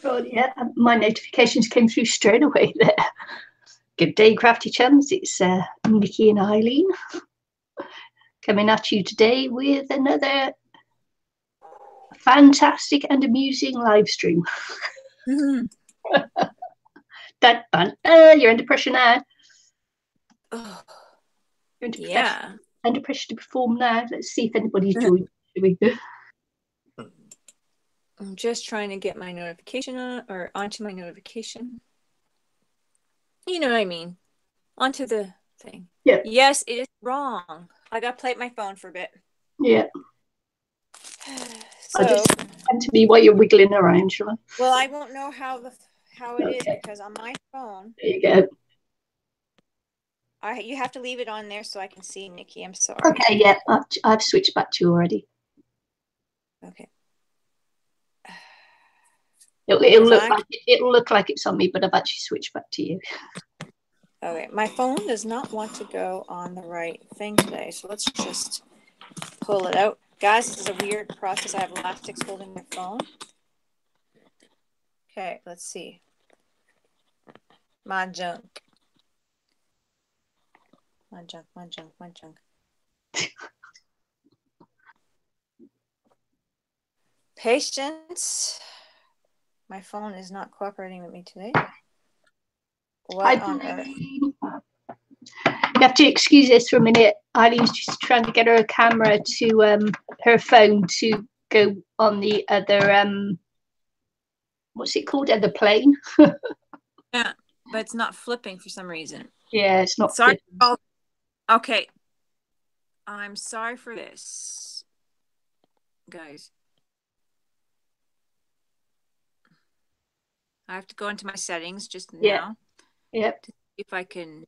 Oh, yeah, my notifications came through straight away there. Good day, crafty chums. It's Nicky and Ilene coming at you today with another fantastic and amusing live stream. Mm-hmm. You're under pressure now. Oh, You're under yeah. Under pressure to perform now. Let's see if anybody's joined. I'm just trying to get my notification on or onto my notification. You know what I mean? Onto the thing. Yeah. Yes, it is wrong. I got to play with my phone for a bit. Yeah. So, I'll just come to me while you're wiggling around, shall I? Well, I won't know how it is because on my phone. There you go. You have to leave it on there so I can see Nicky. I'm sorry. Okay, yeah, I've switched back to you already. Okay. It'll look like it's on me, but I've actually switched back to you. Okay, my phone does not want to go on the right thing today, so let's just pull it out. Guys, this is a weird process. I have elastics holding my phone. Okay, let's see. My junk. My junk. Patience. My phone is not cooperating with me today. What on earth? You have to excuse this for a minute. Eileen's just trying to get her camera to her phone to go on the other what's it called? Other plane. Yeah, but it's not flipping for some reason. Yeah, it's not. Sorry. Oh, okay. I'm sorry for this, guys. I have to go into my settings just now. Yep. To see if I can.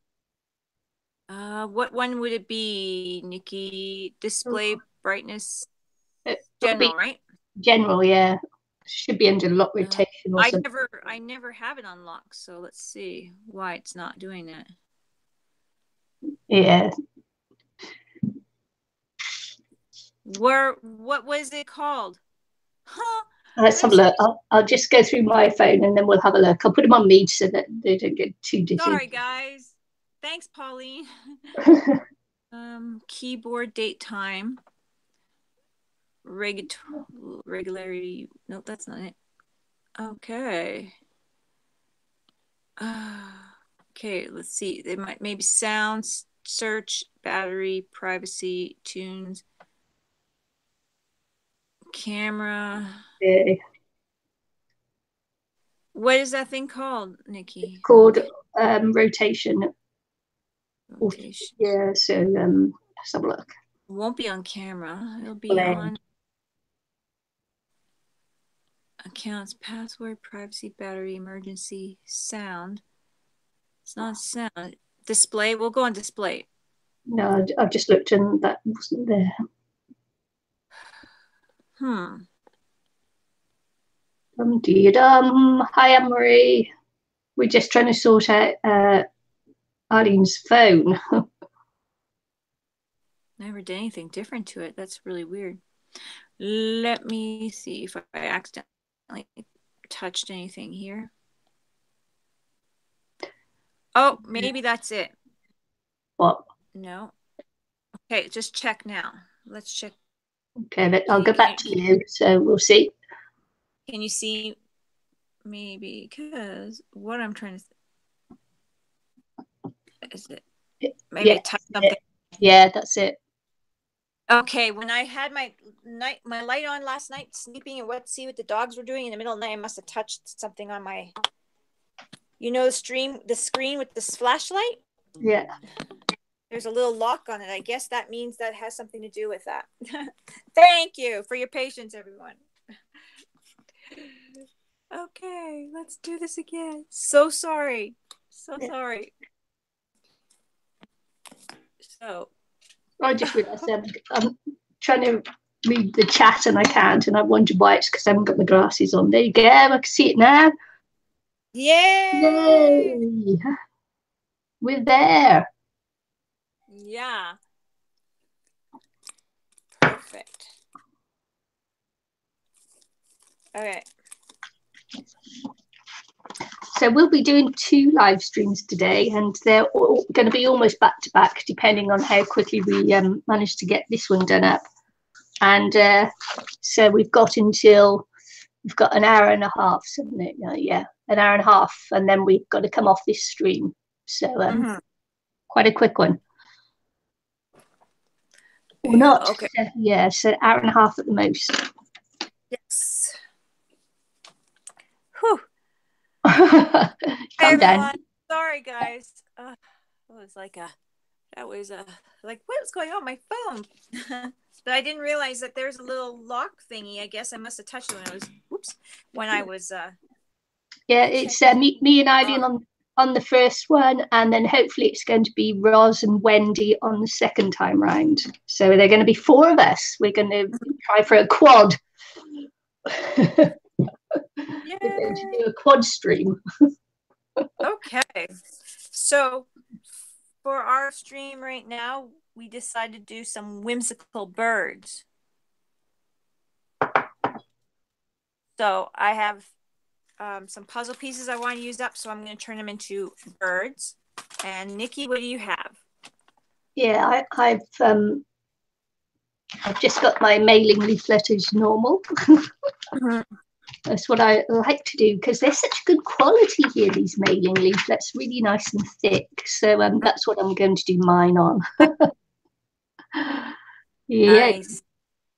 What one would it be, Nicky? Display brightness. General, right? General, yeah. Should be under lock rotation or something. I never have it unlocked, so let's see why it's not doing that. Yeah. What was it called? Huh? Let's have a look. I'll just go through my phone and then we'll have a look. I'll put them on mute so that they don't get too dizzy. Sorry, guys. Thanks, Pauline. Keyboard date time. Regularity. Nope, that's not it. Okay. Okay, let's see. They might maybe sounds, search, battery, privacy, tunes, camera. Yeah. What is that thing called, Nicky? It's called rotation. Rotation. Yeah, so let's have a look. It won't be on camera. It'll be on accounts, password, privacy, battery, emergency, sound. It's not sound. Display. We'll go on display. No, I've just looked and that wasn't there. Hi, Anne-Marie. We're just trying to sort out Eileen's phone. Never did anything different to it. That's really weird. Let me see if I accidentally touched anything here. Oh, maybe that's it. What? No. Okay, just check now. Let's check. Okay, I'll go back to you, so we'll see. Can you see? Maybe because what I'm trying to is it maybe I touched something. Yeah, that's it. Okay, when I had my light on last night, sleeping and see what the dogs were doing in the middle of the night, I must have touched something on my, the screen with this flashlight. Yeah. There's a little lock on it. I guess that means that has something to do with that. Thank you for your patience, everyone. Okay, let's do this again. So sorry. Sorry. So. I just realised I'm trying to read the chat and I can't, and I wonder why. It's because I haven't got my glasses on. There you go. I can see it now. Yay! We're there. Yeah. Perfect. Okay. So we'll be doing 2 live streams today, and they're all going to be almost back to back, depending on how quickly we manage to get this one done up. And so we've got an hour and a half, isn't it? Yeah, an hour and a half, and then we've got to come off this stream. So quite a quick one. Or not. Okay. Yeah, so an hour and a half at the most. Yes. Whew. Calm down. Sorry, guys. It was like what's going on my phone? But I didn't realize that there's a little lock thingy. I guess I must have touched it when I was. Yeah, it's me and Eileen on the first one, and then hopefully it's going to be Roz and Wendy on the second time round. So they're going to be 4 of us. We're going to try for a quad. We're going to do a quad stream. Okay, so for our stream right now, we decided to do some whimsical birds. So I have some puzzle pieces I want to use up, so I'm going to turn them into birds. And Nikki, what do you have? Yeah, I've just got my mailing leaflet as normal. That's what I like to do, because they're such good quality here, these mailing leaflets, really nice and thick. So that's what I'm going to do mine on. Yeah. Nice.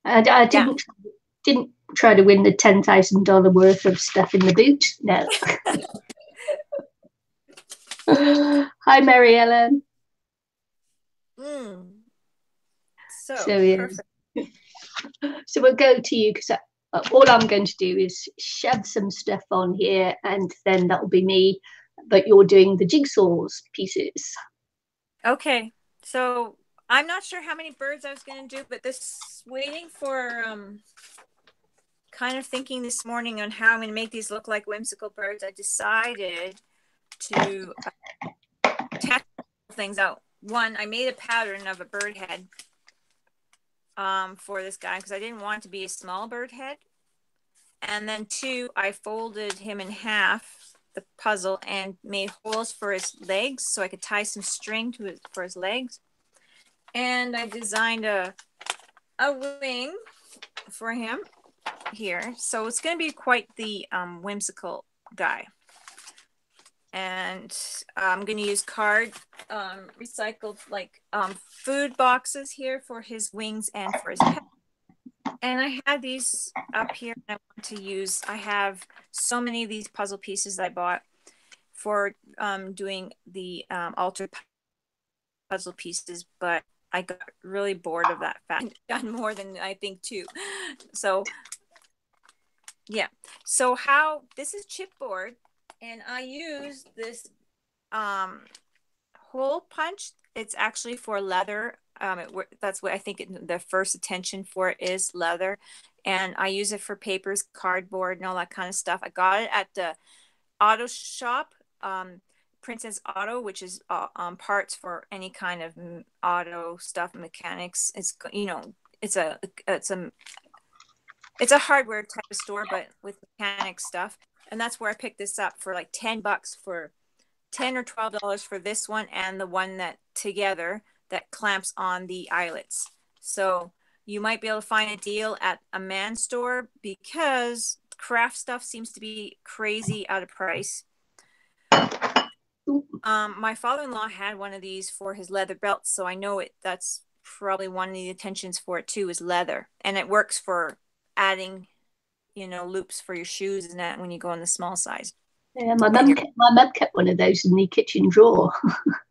And I didn't try to win the $10,000 worth of stuff in the boot. No. Hi, Mary Ellen. So yeah. perfect. So we'll go to you, because all I'm going to do is shove some stuff on here, and then that'll be me. But you're doing the jigsaws pieces. Okay. So I'm not sure how many birds I was going to do, but waiting for kind of thinking this morning on how I'm going to make these look like whimsical birds, I decided to test things out. One, I made a pattern of a bird head for this guy, because I didn't want it to be a small bird head. And then 2, I folded him in half, the puzzle, and made holes for his legs so I could tie some string for his legs. And I designed a wing for him here. So it's going to be quite the whimsical guy. And I'm going to use recycled food boxes here for his wings and for his head. And I had these up here, and I have so many of these puzzle pieces I bought for doing the altered puzzle pieces, but I got really bored of that fact. I've done more than I think 2. So yeah. So this is chipboard, and I use this hole punch. It's actually for leather. That's what I think the first attention for it is, leather. And I use it for papers, cardboard, and all that kind of stuff. I got it at the auto shop, Princess Auto, which is parts for any kind of auto stuff, mechanics. It's it's a hardware type of store, but with mechanic stuff. And that's where I picked this up for like $10 for $10 or $12 for this one, and the one that together that clamps on the eyelets. So you might be able to find a deal at a man store, because craft stuff seems to be crazy out of price. My father-in-law had one of these for his leather belts, so I know that's probably one of the intentions for it too, is leather. And it works for adding, loops for your shoes and that when you go in the small size. Yeah, my mum kept one of those in the kitchen drawer.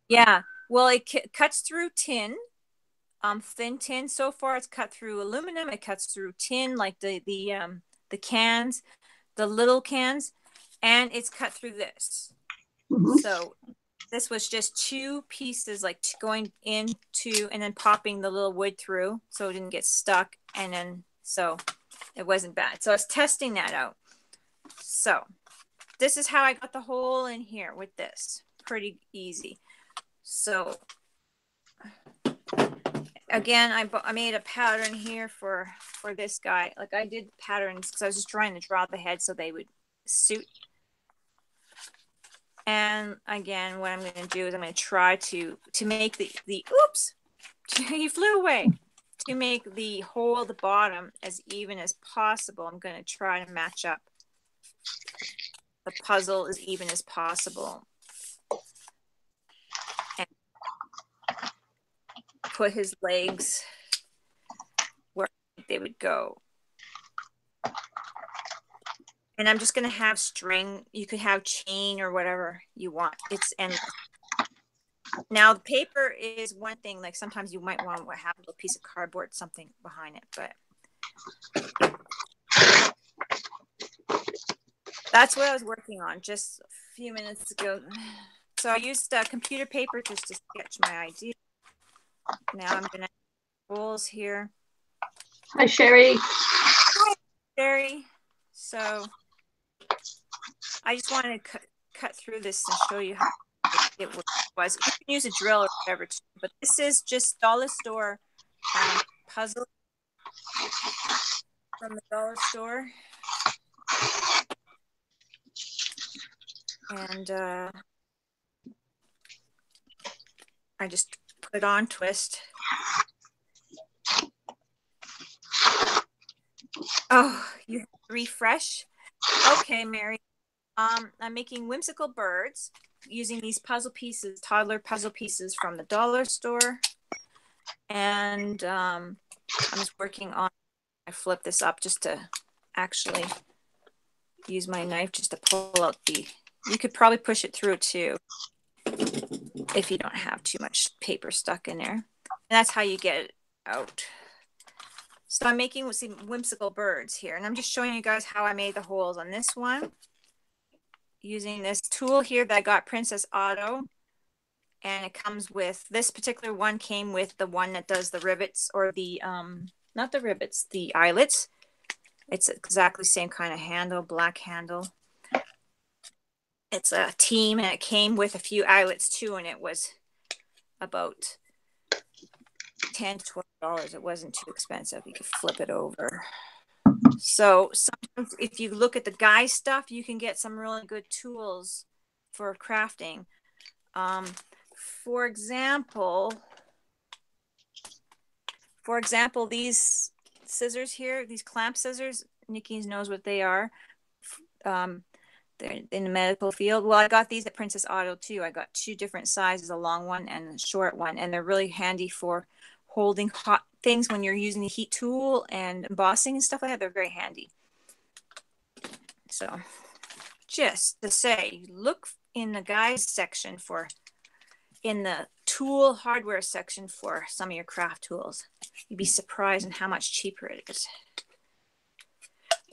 Yeah, well, it cuts through tin, thin tin. So far, it's cut through aluminum. It cuts through tin, like the cans, the little cans, and it's cut through this. So this was just 2 pieces, like going into and then popping the little wood through, so it didn't get stuck, and then so it wasn't bad. So I was testing that out. So this is how I got the hole in here with this. Pretty easy. So again, I made a pattern here for this guy. Like, I did patterns because I was just trying to draw the head so they would suit. And again, what I'm going to do is I'm going to try to make the oops, he flew away. To make the hole at the bottom as even as possible, I'm going to try to match up the puzzle as even as possible. And put his legs where they would go. And I'm just going to have string. You could have chain or whatever you want. It's endless. Now, the paper is one thing. Like sometimes you might want to have a little piece of cardboard, something behind it. But that's what I was working on just a few minutes ago. So I used computer paper just to sketch my idea. Now I'm going to have holes here. Hi, Sherry. Hi, Sherry. So I just wanted to cut through this and show you how it was. You can use a drill or whatever, too, but this is just dollar store puzzle from the dollar store. And I just put it on, twist. Oh, you have to refresh. Okay, Mary. I'm making whimsical birds using these puzzle pieces, toddler puzzle pieces from the dollar store. And I'm just working on, I flip this up just to actually use my knife just to pull out you could probably push it through too if you don't have too much paper stuck in there. And that's how you get it out. So I'm making some whimsical birds here. And I'm just showing you guys how I made the holes on this one. Using this tool here that I got Princess Auto. And it comes with, this particular one came with the one that does the rivets or the, not the rivets, the eyelets. It's exactly the same kind of handle, black handle. It's a team and it came with a few eyelets too. And it was about $10 to $12. It wasn't too expensive. You could flip it over. So sometimes if you look at the guy stuff, you can get some really good tools for crafting. For example, these scissors here, these clamp scissors, Nicky knows what they are. They're in the medical field. Well, I got these at Princess Auto too. I got 2 different sizes, a long one and a short one, and they're really handy for holding hot things when you're using the heat tool and embossing and stuff like that. They're very handy. So just to say, look in the guys section in the tool hardware section for some of your craft tools. You'd be surprised in how much cheaper it is.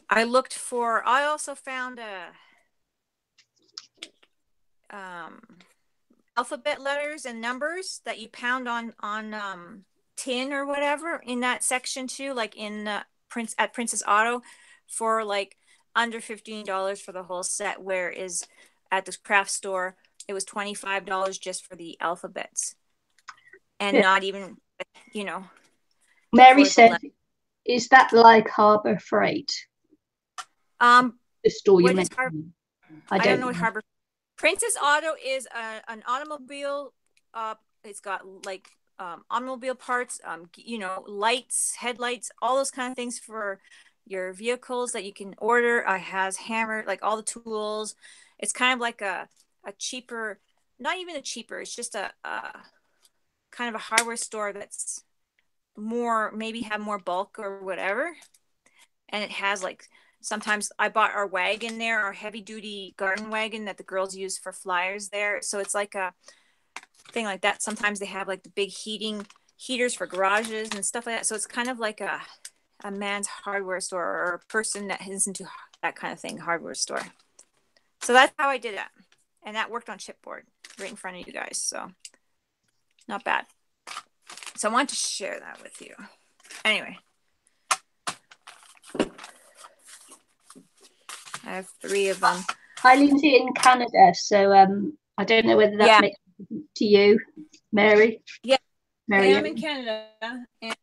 I also found alphabet letters and numbers that you pound on tin or whatever in that section too, like in at Princess Auto for like under $15 for the whole set, whereas at the craft store it was $25 just for the alphabets, and not even, Mary said, "Is that like Harbor Freight?" The store you mentioned. I don't know what Harbor. Princess Auto is an automobile. It's got like automobile parts, lights, headlights, all those kind of things for your vehicles that you can order. It has hammer, like all the tools. It's kind of like a cheaper, not even a cheaper. It's just a kind of a hardware store that's more, maybe have more bulk or whatever. And it has like, sometimes I bought our wagon there, our heavy duty garden wagon that the girls use for flyers there. So it's like a thing like that. Sometimes they have like the big heaters for garages and stuff like that. So it's kind of like a man's hardware store, or a person that is into that kind of thing, hardware store. So that's how I did that. And that worked on chipboard right in front of you guys. So not bad. So I wanted to share that with you. Anyway. I have 3 of them. Eileen's in Canada, so I don't know whether that makes a difference to you, Mary. Yeah, Mary, I am in Canada, and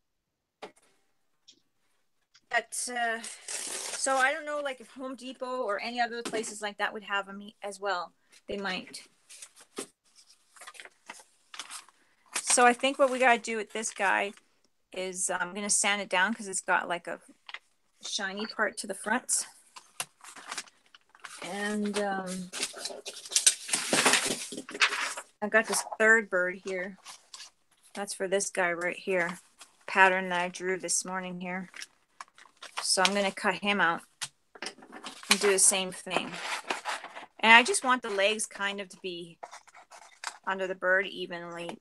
so I don't know, like if Home Depot or any other places like that would have them as well. they might. So I think what we got to do with this guy is I'm going to sand it down because it's got like a shiny part to the front. And I got this third bird here. That's for this guy right here. Pattern that I drew this morning here. So I'm going to cut him out and do the same thing. And I just want the legs kind of to be under the bird evenly.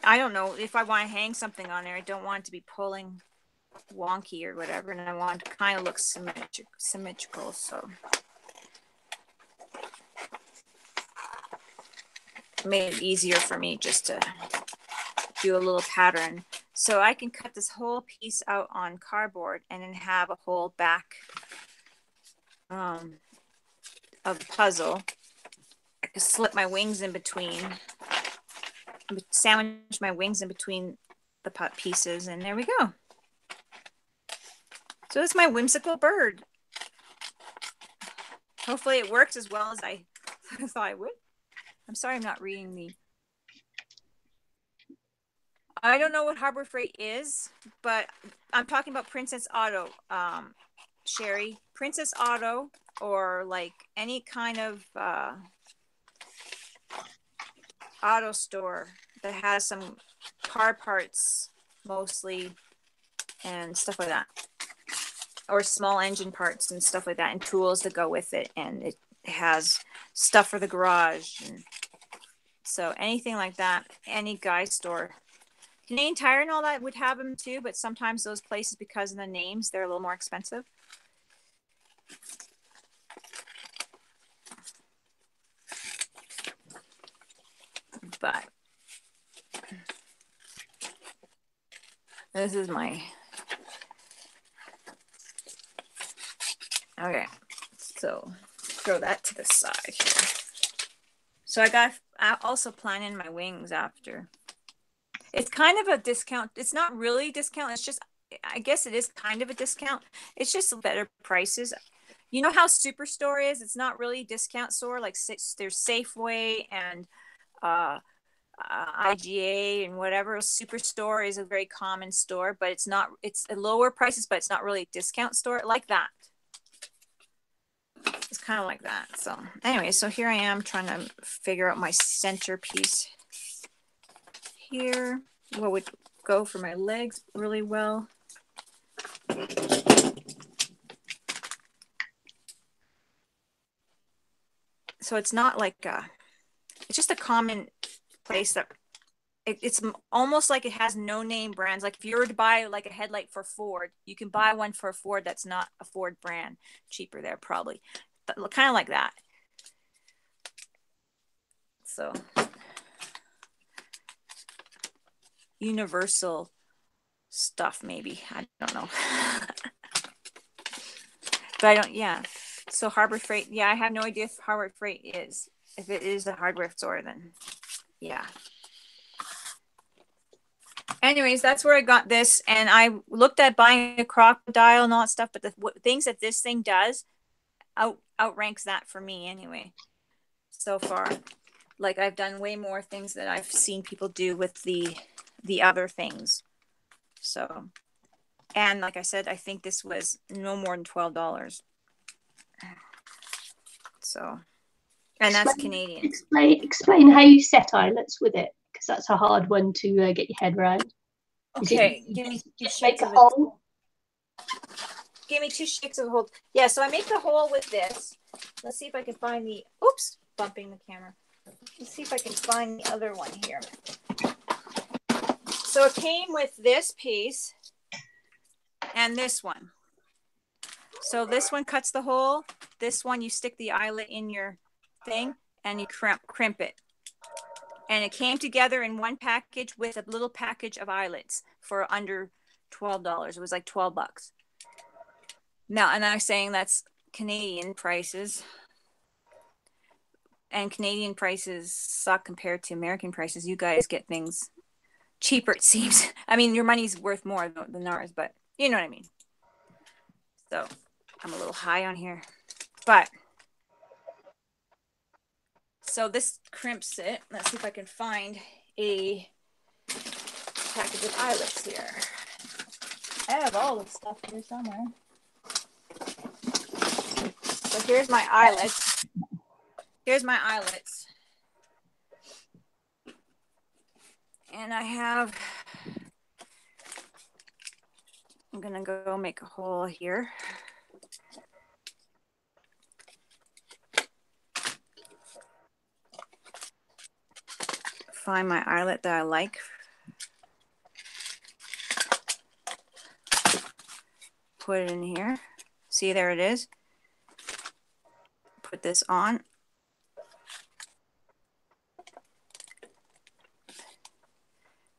I don't know if I want to hang something on there. I don't want it to be pulling wonky or whatever. And I want it to kind of look symmetrical. So it made it easier for me just to do a little pattern. So I can cut this whole piece out on cardboard and then have a whole back of the puzzle. I could slip my wings in between, sandwich my wings in between the pieces, and there we go. So it's my whimsical bird. Hopefully it works as well as I thought it would. I'm sorry I'm not reading the... I don't know what Harbor Freight is, but I'm talking about Princess Auto, Sherry. Princess Auto, or like any kind of auto store that has some car parts mostly and stuff like that, or small engine parts and stuff like that, and tools that go with it, and it has stuff for the garage, and so anything like that. Any guy store, Canadian Tire and all that would have them too, but sometimes those places, because of the names, they're a little more expensive. But this is my... Okay, so throw that to the side here. So I also plan in my wings after. It's kind of a discount. It's not really a discount. It's just, I guess it is kind of a discount. It's just better prices. You know how Superstore is? It's not really a discount store. Like there's Safeway and IGA and whatever. Superstore is a very common store, but it's not, it's a lower prices, but it's not really a discount store like that. It's kind of like that. So anyway, so here I am trying to figure out my centerpiece here. What would go for my legs really well. So it's not like it's just a common place that it's almost like it has no name brands. Like if you were to buy like a headlight for Ford, you can buy one for a Ford that's not a Ford brand, cheaper there probably. But kind of like that. So universal stuff maybe. I don't know. But I don't, yeah. So Harbor Freight, yeah, I have no idea if Harbor Freight is. If it is a hardware store, then yeah. Anyways, that's where I got this, and I looked at buying a crocodile and all that stuff, but the things that this thing does outranks that for me anyway. So far, like I've done way more things that I've seen people do with the other things. So, and like I said, I think this was no more than $12. So, and that's Canadian. Explain how you set eyelets with it, because that's a hard one to get your head around. Okay, give me 2 shakes of it. Give me 2 shakes of a hole. Yeah, so I make the hole with this. Let's see if I can find the, oops, bumping the camera. Let's see if I can find the other one here. So it came with this piece and this one. So this one cuts the hole. This one, you stick the eyelet in your thing and you crimp it. And it came together in one package with a little package of eyelets for under $12. It was like $12. Now, and I'm saying that's Canadian prices. And Canadian prices suck compared to American prices. You guys get things cheaper, it seems. I mean, your money's worth more than ours, but you know what I mean. So I'm a little high on here. But So this crimps it. Let's see if I can find a package of eyelets here. I have all the stuff here somewhere. So here's my eyelets. Here's my eyelets. And I'm gonna go make a hole here. Find my eyelet that I like. Put it in here. See, there it is. Put this on.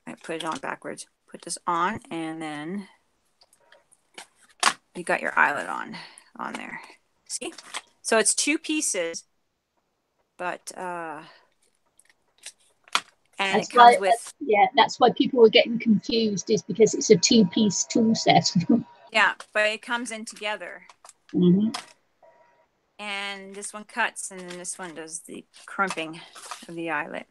I put it on backwards. Put this on, and then you got your eyelet on there. See? So it's 2 pieces, but and That's it comes why, with that's why people were getting confused, is because it's a 2-piece tool set. yeah, but it comes in together. Mm-hmm. And this one cuts, and then this one does the crimping of the eyelet.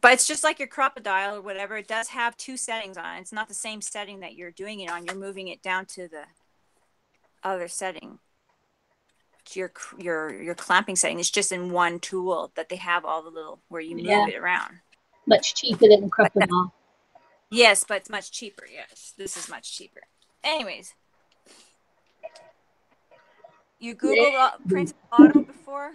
But it's just like your crocodile or whatever. It does have 2 settings on it. It's not the same setting that you're doing it on. You're moving it down to the other setting. Your clamping setting. It's just in one tool that they have all the little where you move it around. Much cheaper than a crocodile. Yes, but it's much cheaper. Yes, this is much cheaper. Anyways, you Googled printed auto before?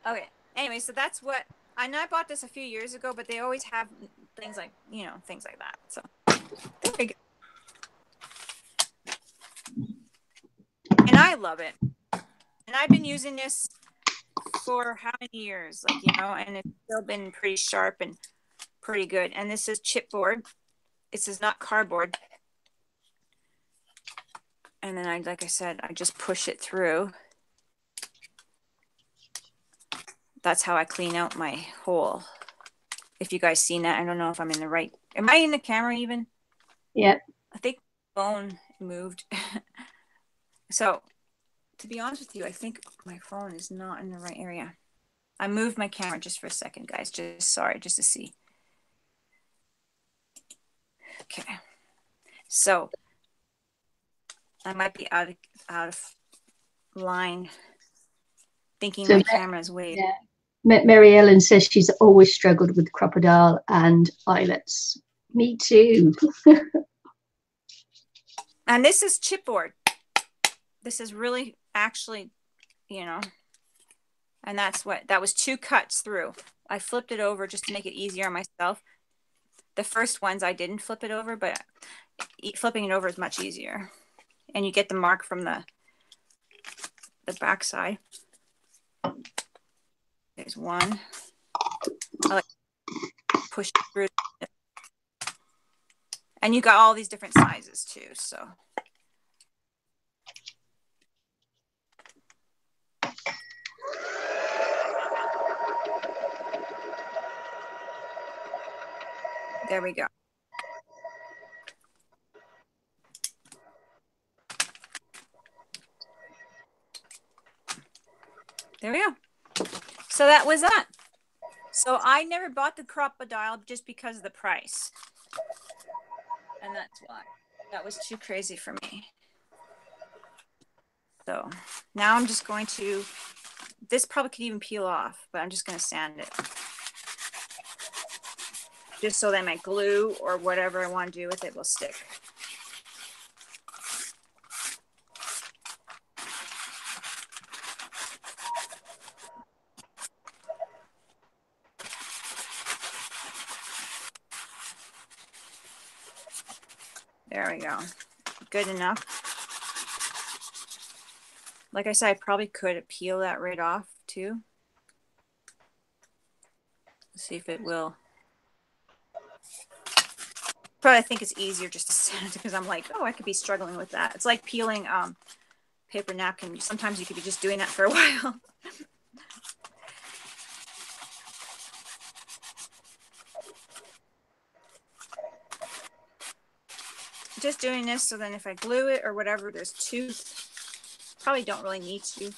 Okay. Anyway, so that's what I know. I bought this a few years ago, but they always have things like things like that. So there we go. And I love it. And I've been using this for how many years? And it's still been pretty sharp and pretty good. And this is chipboard. This is not cardboard. And then like I said, I just push it through. That's how I clean out my hole. If you guys seen that, I don't know if I'm in the right. Am I in the camera even? Yeah. I think the phone moved. So, to be honest with you, I think my phone is not in the right area. I moved my camera just for a second, guys. Just to see. Okay. So, I might be out of line thinking my camera's way. Yeah. Mary Ellen says she's always struggled with crocodile and eyelets. Me too. And this is chipboard. This is really actually, and that was 2 cuts through. I flipped it over just to make it easier on myself. The first ones I didn't flip it over, but flipping it over is much easier. And you get the mark from the back side. There's one. I like push through. And you got all these different sizes too, so. There we go. There we go. So that was that. So I never bought the crocodile just because of the price. And that's why. That was too crazy for me. So now I'm just going to, this probably could even peel off, but I'm just going to sand it. Just so that my glue or whatever I want to do with it will stick. There we go. Good enough. Like I said, I probably could peel that right off too. Let's see if it will. But I think it's easier just to sand it because I'm like, oh, I could be struggling with that. It's like peeling paper napkin. Sometimes you could be just doing that for a while. Just doing this so then if I glue it or whatever, there's 2 Probably don't really need to.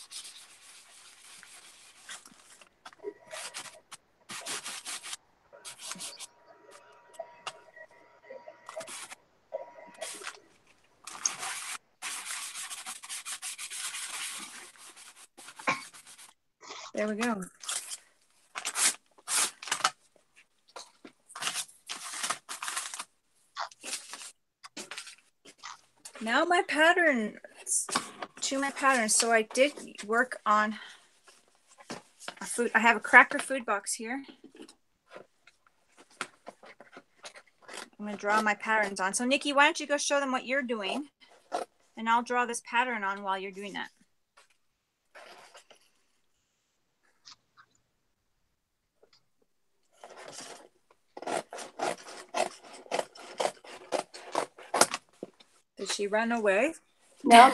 There we go. Now my pattern, to my pattern. So I did work on a food. I have a cracker food box here. I'm going to draw my patterns on. So Nikki, why don't you go show them what you're doing? And I'll draw this pattern on while you're doing that. Did she run away? No,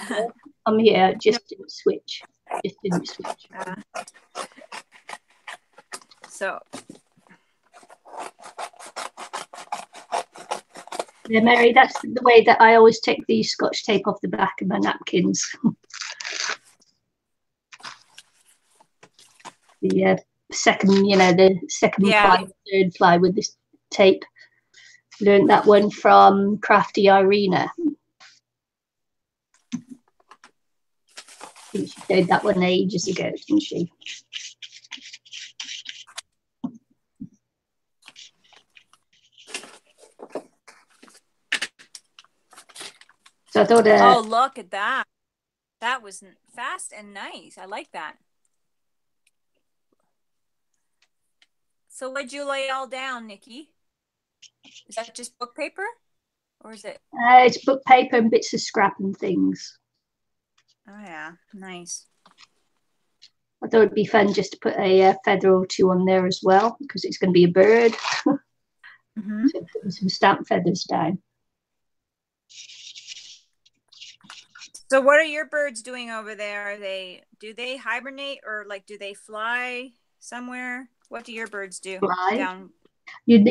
I'm here. Just didn't switch. Just didn't switch. So. Yeah, Mary, that's the way that I always take the Scotch tape off the back of my napkins. The second, the second ply, third ply with this tape. Learned that one from Crafty Irina. I think she showed that one ages ago, didn't she? So I thought. Oh, look at that! That was fast and nice. I like that. So what'd you lay all down, Nikki? Is that just book paper, or is it? It's book paper and bits of scrap and things. Oh yeah, nice. I thought it'd be fun just to put a feather or two on there as well, because it's going to be a bird. Mm-hmm. So put some stamp feathers down. So what are your birds doing over there? Do they hibernate, or like do they fly somewhere? What do your birds do? Fly. Down. We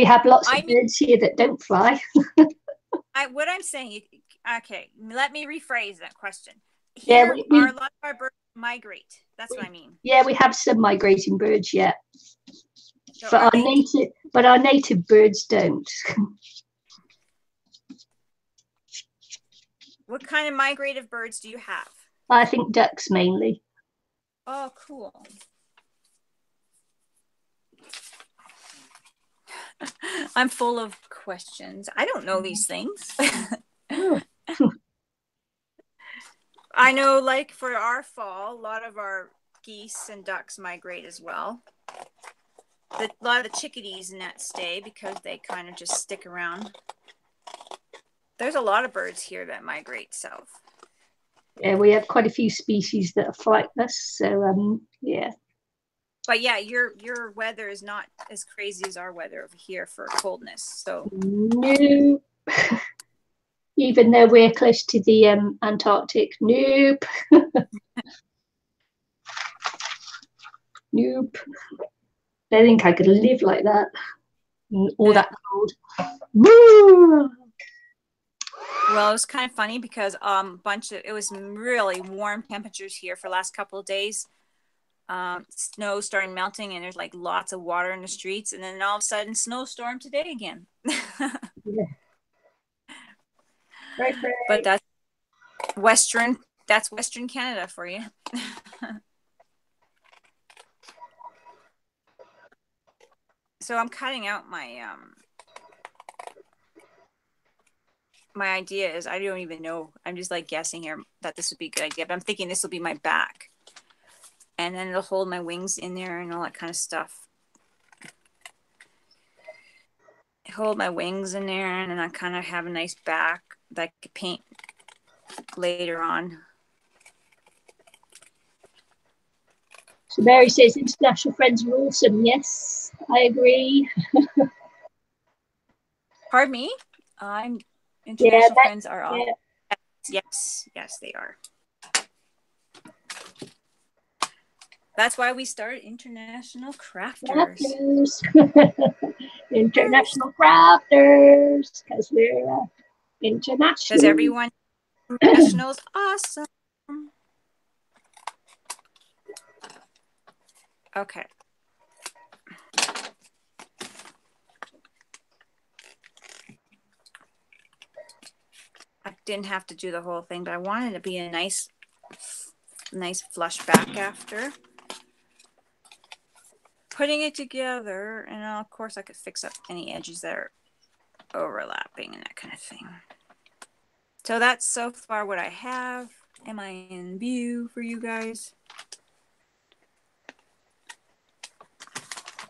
have lots of birds here that don't fly. What I'm saying, okay, let me rephrase that question. Here, a lot of our birds migrate. That's what I mean. Yeah, we have some migrating birds yet. So but our native birds don't. What kind of migrative birds do you have? I think ducks mainly. Oh, cool. I'm full of questions. I don't know these things. I know, like, for our fall, a lot of our geese and ducks migrate as well. A lot of the chickadees in that stay because they kind of just stick around. There's a lot of birds here that migrate south. Yeah, we have quite a few species that are flightless. So, yeah. But yeah, your weather is not as crazy as our weather over here for coldness. So no. Even though we're close to the Antarctic, nope. Nope. I don't think I could live like that. All that cold. Woo! Well, it was kind of funny because it was really warm temperatures here for the last couple of days. Snow started melting and there's like lots of water in the streets, and then all of a sudden snowstorm today again. Yeah. Right. But that's Western Canada for you. So I'm cutting out my my idea is, I don't even know. I'm just like guessing here that this would be a good idea, but I'm thinking this will be my back. And then it'll hold my wings in there and all that kind of stuff. Hold my wings in there, and then I kind of have a nice back that I could paint later on. So Mary says international friends are awesome. Yes, I agree. Pardon me? International friends are awesome. Yeah. Yes, they are. That's why we started International Crafters. International Crafters, because we're international. Because everyone Professionals, awesome. Okay. I didn't have to do the whole thing, but I wanted it to be a nice flush back after putting it together. And of course I could fix up any edges that are overlapping and that kind of thing. So that's so far what I have. Am I in view for you guys?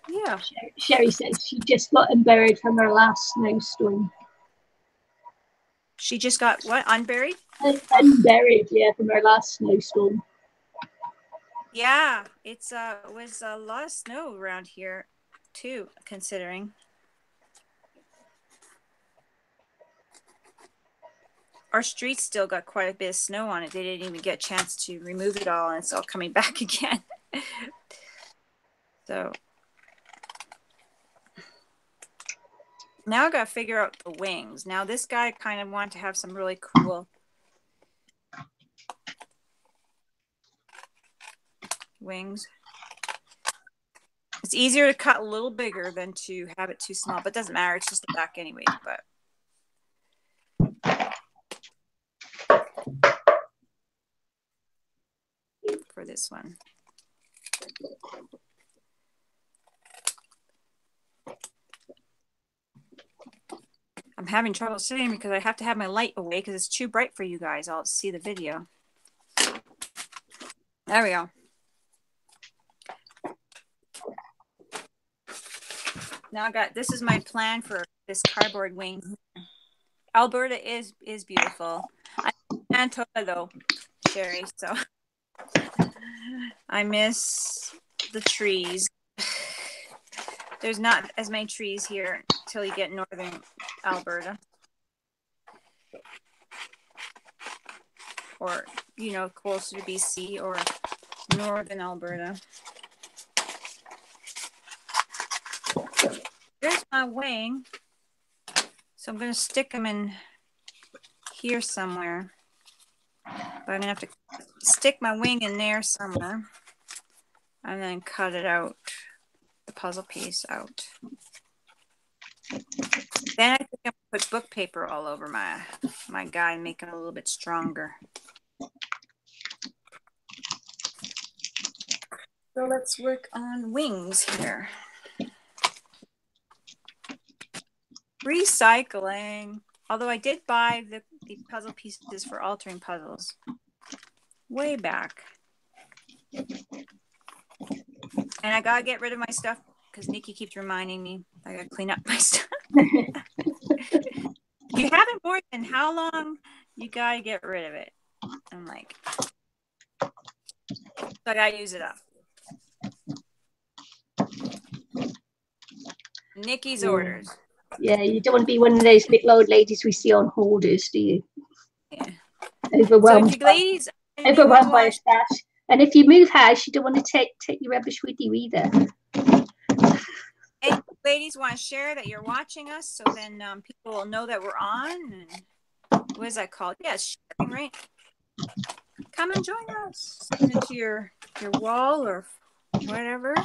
Yeah. Sherry says she just got unburied from her last snowstorm. She just got what? Unburied? Unburied, yeah, from her last snowstorm. Yeah, it was a lot of snow around here too, considering. Our street still got quite a bit of snow on it. They didn't even get a chance to remove it all, and it's all coming back again. So now I got to figure out the wings. Now this guy kind of wanted to have some really cool wings. It's easier to cut a little bigger than to have it too small, but it doesn't matter. It's just the back anyways, but. For this one. I'm having trouble sitting because I have to have my light away because it's too bright for you guys. I'll see the video. There we go. Now I got, this is my plan for this cardboard wing. Alberta is beautiful. I'm in Manitoba though, Sherry, so I miss the trees. There's not as many trees here until you get northern Alberta. Or, you know, closer to BC or northern Alberta. There's my wing. So I'm going to stick them in here somewhere. But I'm going to have to stick my wing in there somewhere. And then cut it out. The puzzle piece out. Then I think I'm going to put book paper all over my guy and make it a little bit stronger. So let's work on wings here. Recycling. Although I did buy the puzzle pieces for altering puzzles way back. And I gotta get rid of my stuff because Nicky keeps reminding me I gotta clean up my stuff. You have it more than how long? You gotta get rid of it. I'm like, so I gotta use it up. Nicky's orders. Yeah, you don't want to be one of those little old ladies we see on hoarders, do you? Yeah. Overwhelmed. So if you ladies, overwhelmed by a stash. And if you move house, you don't want to take your rubbish with you either. And ladies want to share that you're watching us, so then people will know that we're on. And what is that called? Yeah, sharing, right? Come and join us. Send it to your wall or whatever.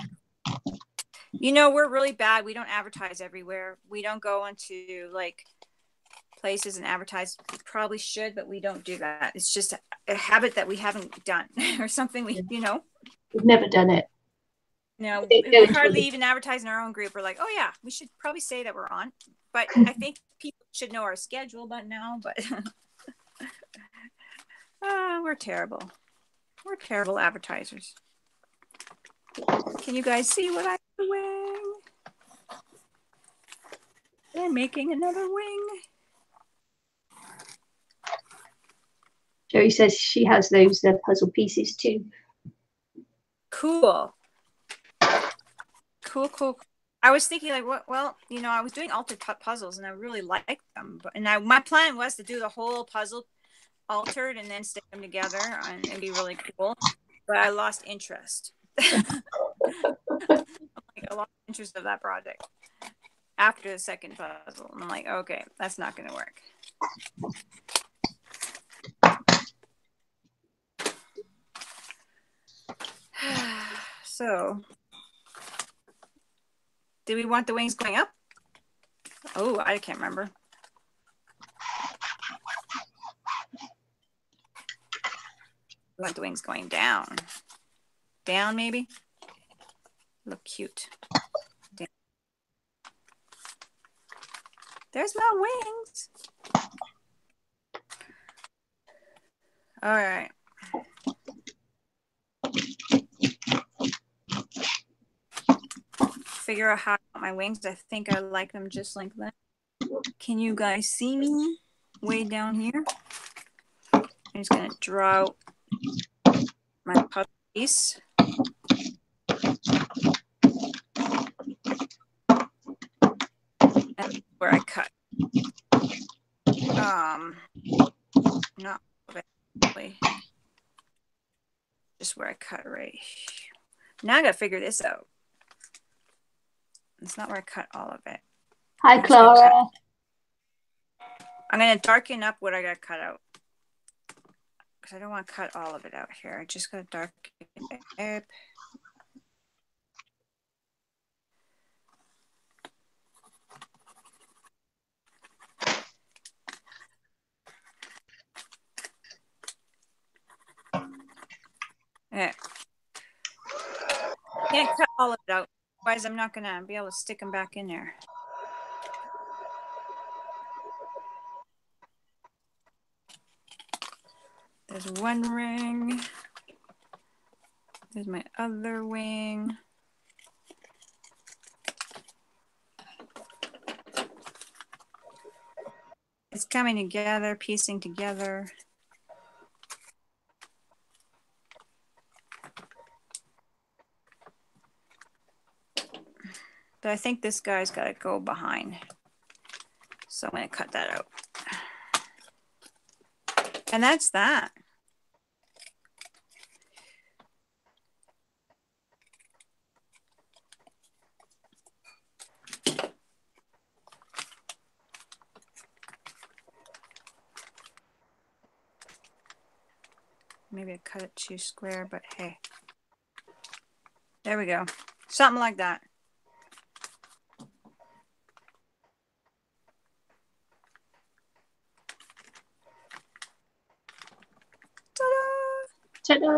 You know, we're really bad. We don't advertise everywhere. We don't go into like places and advertise. We probably should, but we don't do that. It's just a habit that we haven't done or something. You know, we've never done it. No, we hardly even advertise in our own group. We're like, oh yeah, we should probably say that we're on. But I think people should know our schedule by now. But we're terrible. We're terrible advertisers. Can you guys see what I'm doing? They're making another wing. Joey says she has those puzzle pieces too. Cool. I was thinking like, what? Well, you know, I was doing altered puzzles and I really liked them. My plan was to do the whole puzzle altered and then stick them together and it'd be really cool. But I lost interest. I lost interest of that project after the second puzzle. And I'm like, okay, that's not going to work. So, do we want the wings going up? Oh, I can't remember. We want the wings going down. Down, maybe? Look cute. Down. There's my wings. All right. Figure out how I want my wings. I think I like them just like that. Can you guys see me way down here? I'm just going to draw out my puzzle piece. And where I cut. Not really. Just where I cut right. Now I got to figure this out. It's not where I cut all of it. Hi, Clara. I'm going to darken up what I got cut out. Because I don't want to cut all of it out here. I just got to darken it up. Yeah. Can't cut all of it out. Otherwise, I'm not going to be able to stick them back in there. There's one ring. There's my other wing. It's coming together, piecing together. But I think this guy's got to go behind. So I'm going to cut that out. And that's that. Maybe I cut it too square, but hey. There we go. Something like that. Ta-da! Ta-da!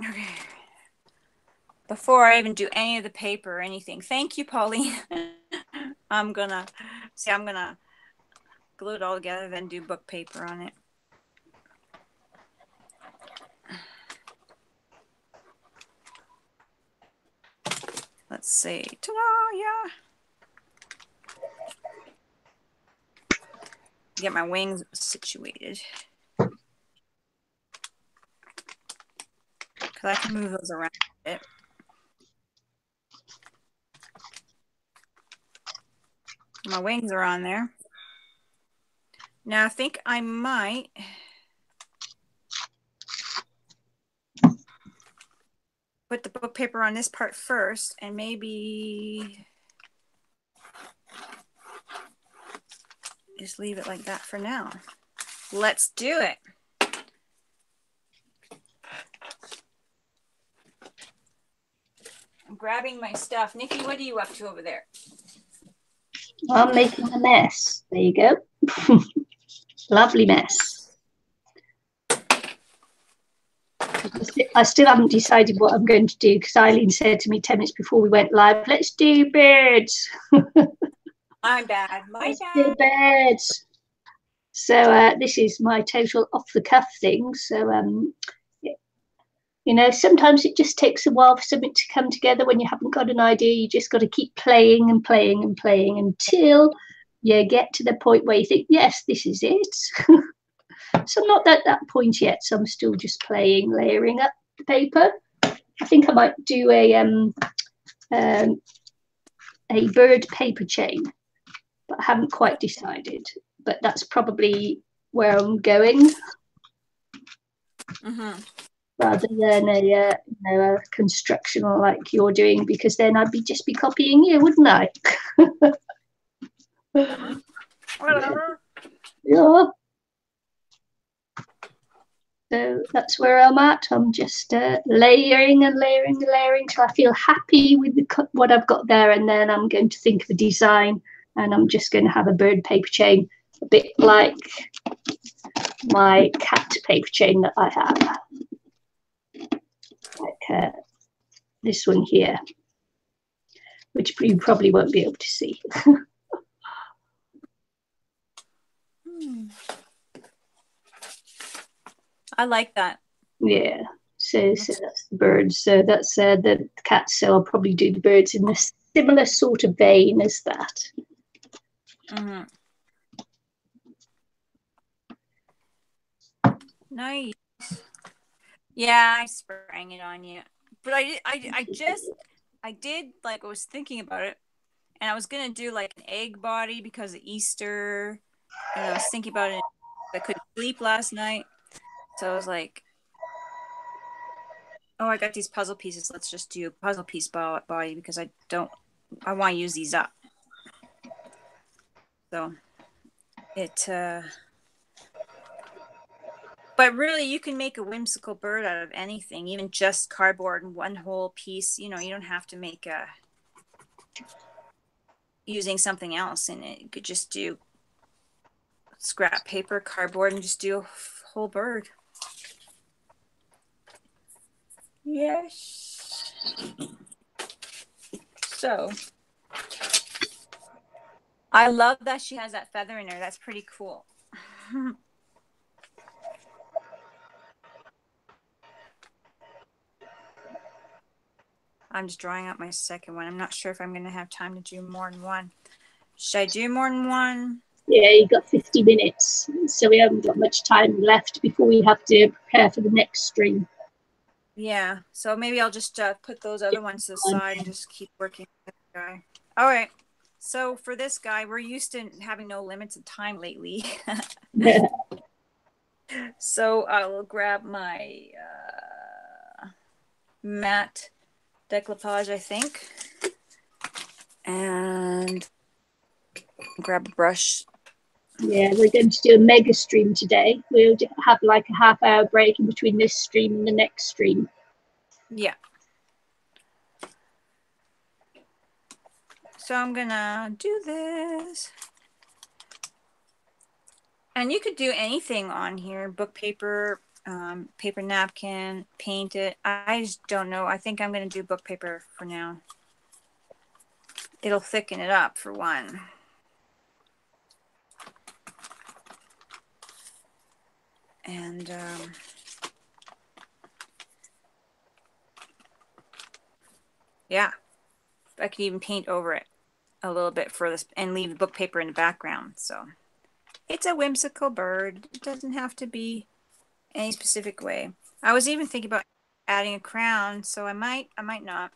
Okay. Before I even do any of the paper or anything, thank you, Pauline. I'm gonna glue it all together, then do book paper on it. Let's see. Ta-da! Yeah. Get my wings situated. Because I can move those around a bit. My wings are on there. Now I think I might put the book paper on this part first and maybe just leave it like that for now. Let's do it. I'm grabbing my stuff. Nikki, what are you up to over there? I'm making a mess. There you go. Lovely mess. I still haven't decided what I'm going to do because Eileen said to me 10 minutes before we went live, let's do birds. I'm bad. Let's do birds. So this is my total off the cuff thing. So, you know, sometimes it just takes a while for something to come together when you haven't got an idea. You just got to keep playing and playing and playing until you get to the point where you think, yes, this is it. So I'm not at that point yet. So I'm still just playing, layering up the paper. I think I might do a bird paper chain, but I haven't quite decided. But that's probably where I'm going. Mm-hmm. Rather than a constructional like you're doing, because then I'd just be copying you, wouldn't I? Whatever. Yeah. So that's where I'm at. I'm just layering and layering and layering till I feel happy with what I've got there, and then I'm going to think of a design, and I'm just going to have a bird paper chain, a bit like my cat paper chain that I have, like this one here, which you probably won't be able to see. I like that. Yeah. So that's the birds. So that's the cats. So I'll probably do the birds in a similar sort of vein as that. Mm-hmm. Nice. Yeah, I sprang it on you, but I did like I was thinking about it, and I was gonna do like an egg body because of Easter, and I was thinking about it. I couldn't sleep last night, so I was like, "Oh, I got these puzzle pieces. Let's just do a puzzle piece body because I want to use these up." So it. But really, you can make a whimsical bird out of anything, even just cardboard and one whole piece. You know, you don't have to make using something else in it. You could just do scrap paper, cardboard, and just do a whole bird. Yes. So, I love that she has that feather in her. That's pretty cool. I'm just drawing out my second one. I'm not sure if I'm going to have time to do more than one. Should I do more than one? Yeah, you got 50 minutes, so we haven't got much time left before we have to prepare for the next stream. Yeah, so maybe I'll just put those other ones to the side and just keep working with this guy. All right. So for this guy, we're used to having no limits of time lately. So I will grab my matte decoupage, I think, and grab a brush. Yeah, we're going to do a mega stream today. We'll have like a half-hour break in between this stream and the next stream. Yeah. So I'm gonna do this. And you could do anything on here, book paper, paper napkin, paint it. I just don't know. I think I'm going to do book paper for now. It'll thicken it up for one. And yeah, I can even paint over it a little bit for this and leave the book paper in the background. So it's a whimsical bird. It doesn't have to be any specific way. I was even thinking about adding a crown, so I might not.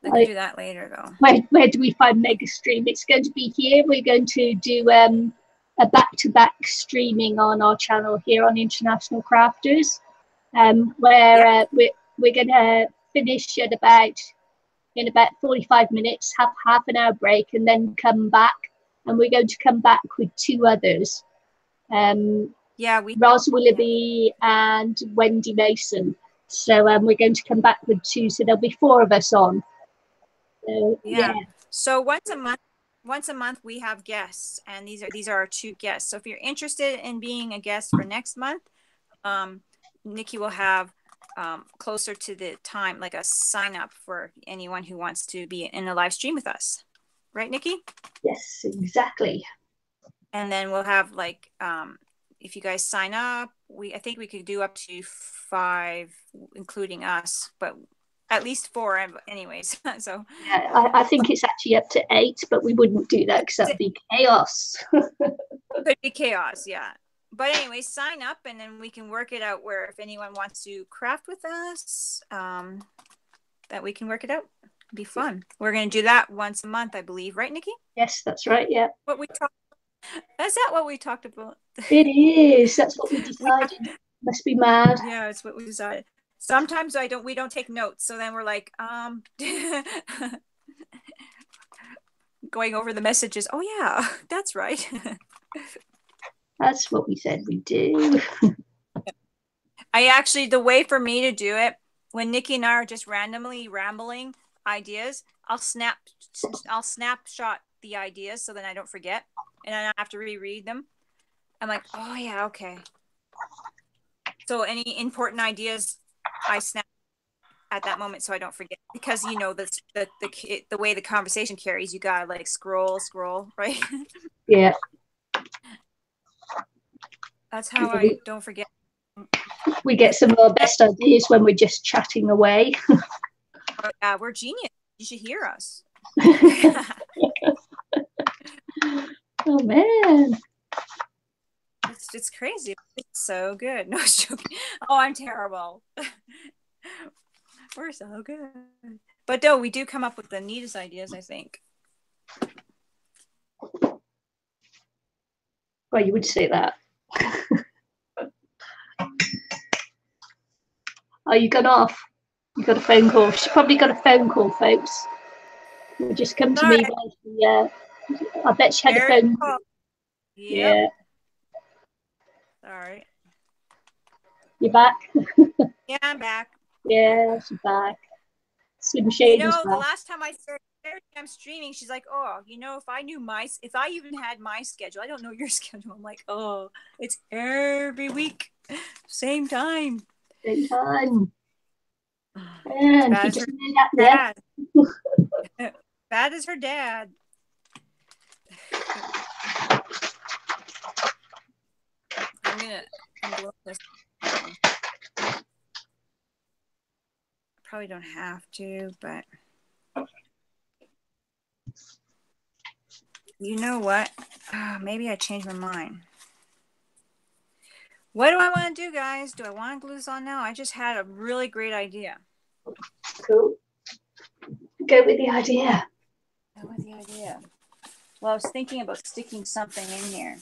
I can do that later, though. Where do we find mega stream? It's going to be here. We're going to do a back-to-back streaming on our channel here on International Crafters, where we're going to finish at in about 45 minutes, have half an hour break, and then come back. And we're going to come back with two others. Ros Willoughby and Wendy Mason. So we're going to come back with two. So there'll be four of us on. So, yeah. So once a month we have guests, and these are our two guests. So if you're interested in being a guest for next month, Nicky will have closer to the time like a sign up for anyone who wants to be in a live stream with us. Right, Nicky? Yes, exactly. And then we'll have like if you guys sign up, I think we could do up to 5, including us, but at least 4 anyways. So yeah, I think it's actually up to 8, but we wouldn't do that because that'd be chaos. Could be chaos, yeah. But anyway, sign up and then we can work it out where if anyone wants to craft with us, that we can work it out. It'd be fun. We're going to do that once a month, I believe. Right, Nicky? Yes, that's right. Yeah. Is that what we talked about? It is. That's what we decided. Must be mad. Yeah, it's what we decided. Sometimes we don't take notes. So then we're like, going over the messages. Oh yeah, that's right. That's what we said we do. I actually, the way for me to do it, when Nikki and I are just randomly rambling ideas, I'll snapshot the ideas so then I don't forget, and I don't have to reread them. I'm like, oh yeah, okay. So any important ideas, I snap at that moment so I don't forget, because you know the way the conversation carries, you gotta like scroll, right? Yeah. That's how I don't forget. We get some of our best ideas when we're just chatting away. We're genius. You should hear us. Oh man, it's crazy. It's so good. No joking. Oh, I'm terrible. We're so good. But no, we do come up with the neatest ideas, I think. Well, you would say that. Oh, you gone off? You got a phone call. She's probably got a phone call, folks. You just come to me. I bet she had a phone call. Yep. Yeah. All right. You back? Yeah, I'm back. Yeah, she's back. Slim Shady's the back. last time I started, I'm streaming, she's like, oh, if I even had my schedule, I don't know your schedule. I'm like, oh, it's every week, same time. Same time. And bad, as her dad. Bad as her dad. I'm blowing this. Probably don't have to, but you know what? Maybe I changed my mind. What do I want to do, guys? Do I want to glue this on now? I just had a really great idea. Cool. Go with the idea. Well, I was thinking about sticking something in here.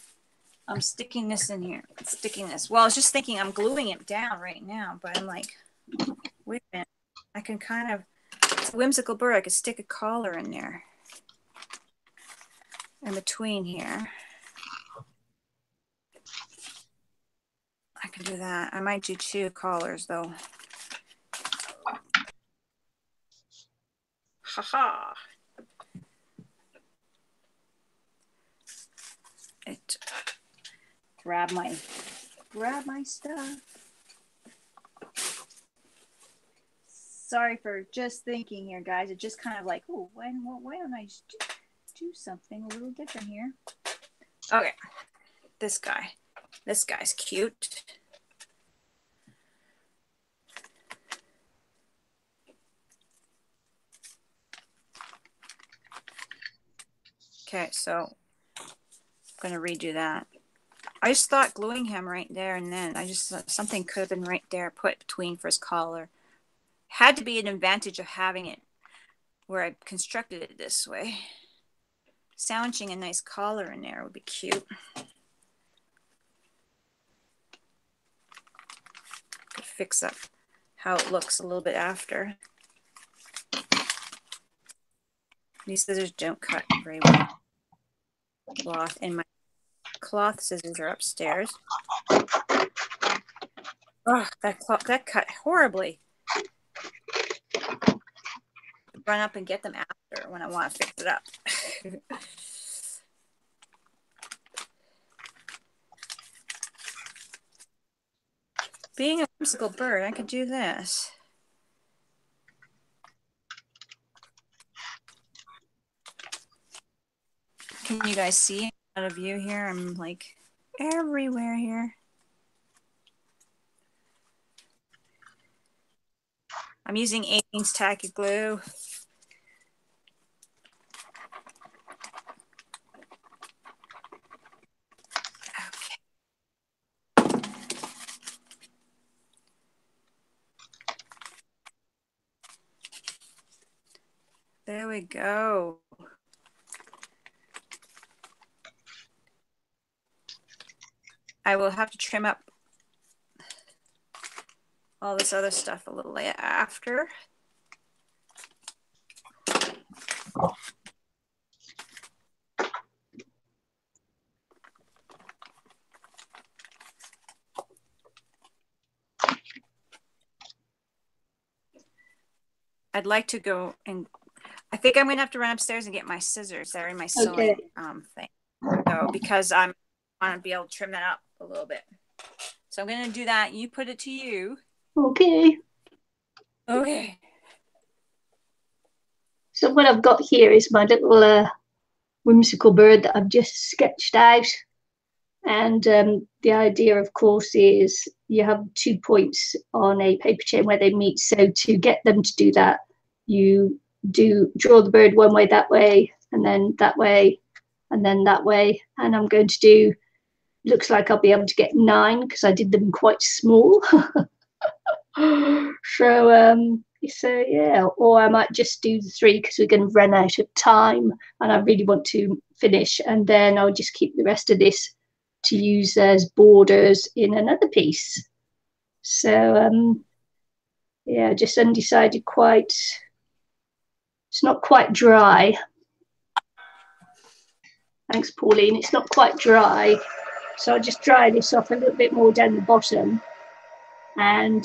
I'm sticking this in here. Well, I was just thinking I'm gluing it down right now, but I'm like, wait a minute. I can kind of, it's a whimsical bird. I could stick a collar in there. In between here. I can do that. I might do 2 collars though. Haha. Grab my stuff. Sorry for just thinking here, guys. It just kind of like, oh, why don't I just do something a little different here? Okay, this guy's cute. Okay, so I'm gonna redo that. I just thought gluing him right there and then. I just thought something could have been right there, put between for his collar. Had to be an advantage of having it where I constructed it this way. Sandwiching a nice collar in there would be cute. Could fix up how it looks a little bit after. These scissors don't cut very well. Cloth, and my cloth scissors are upstairs. Oh, that cut horribly. Run up and get them after when I want to fix it up. Being a whimsical bird, I could do this. Can you guys see out of view here? I'm like everywhere here. I'm using 18's tacky glue. Okay. There we go. I will have to trim up all this other stuff a little after. I'd like to go and I think I'm gonna have to run upstairs and get my scissors. They're in my sewing thing. So because I want to be able to trim that up a little bit. So I'm gonna do that. You put it to you. Okay. Okay. So what I've got here is my little whimsical bird that I've just sketched out. And the idea, of course, is you have 2 points on a paper chain where they meet. So to get them to do that, you draw the bird one way, that way, and then that way, and then that way. And I'm going to do, looks like I'll be able to get 9 because I did them quite small. So yeah, or I might just do the 3 because we're going to run out of time and I really want to finish, and then I'll just keep the rest of this to use as borders in another piece. So yeah, just undecided quite. It's not quite dry. Thanks, Pauline. It's not quite dry, so I'll just dry this off a little bit more down the bottom and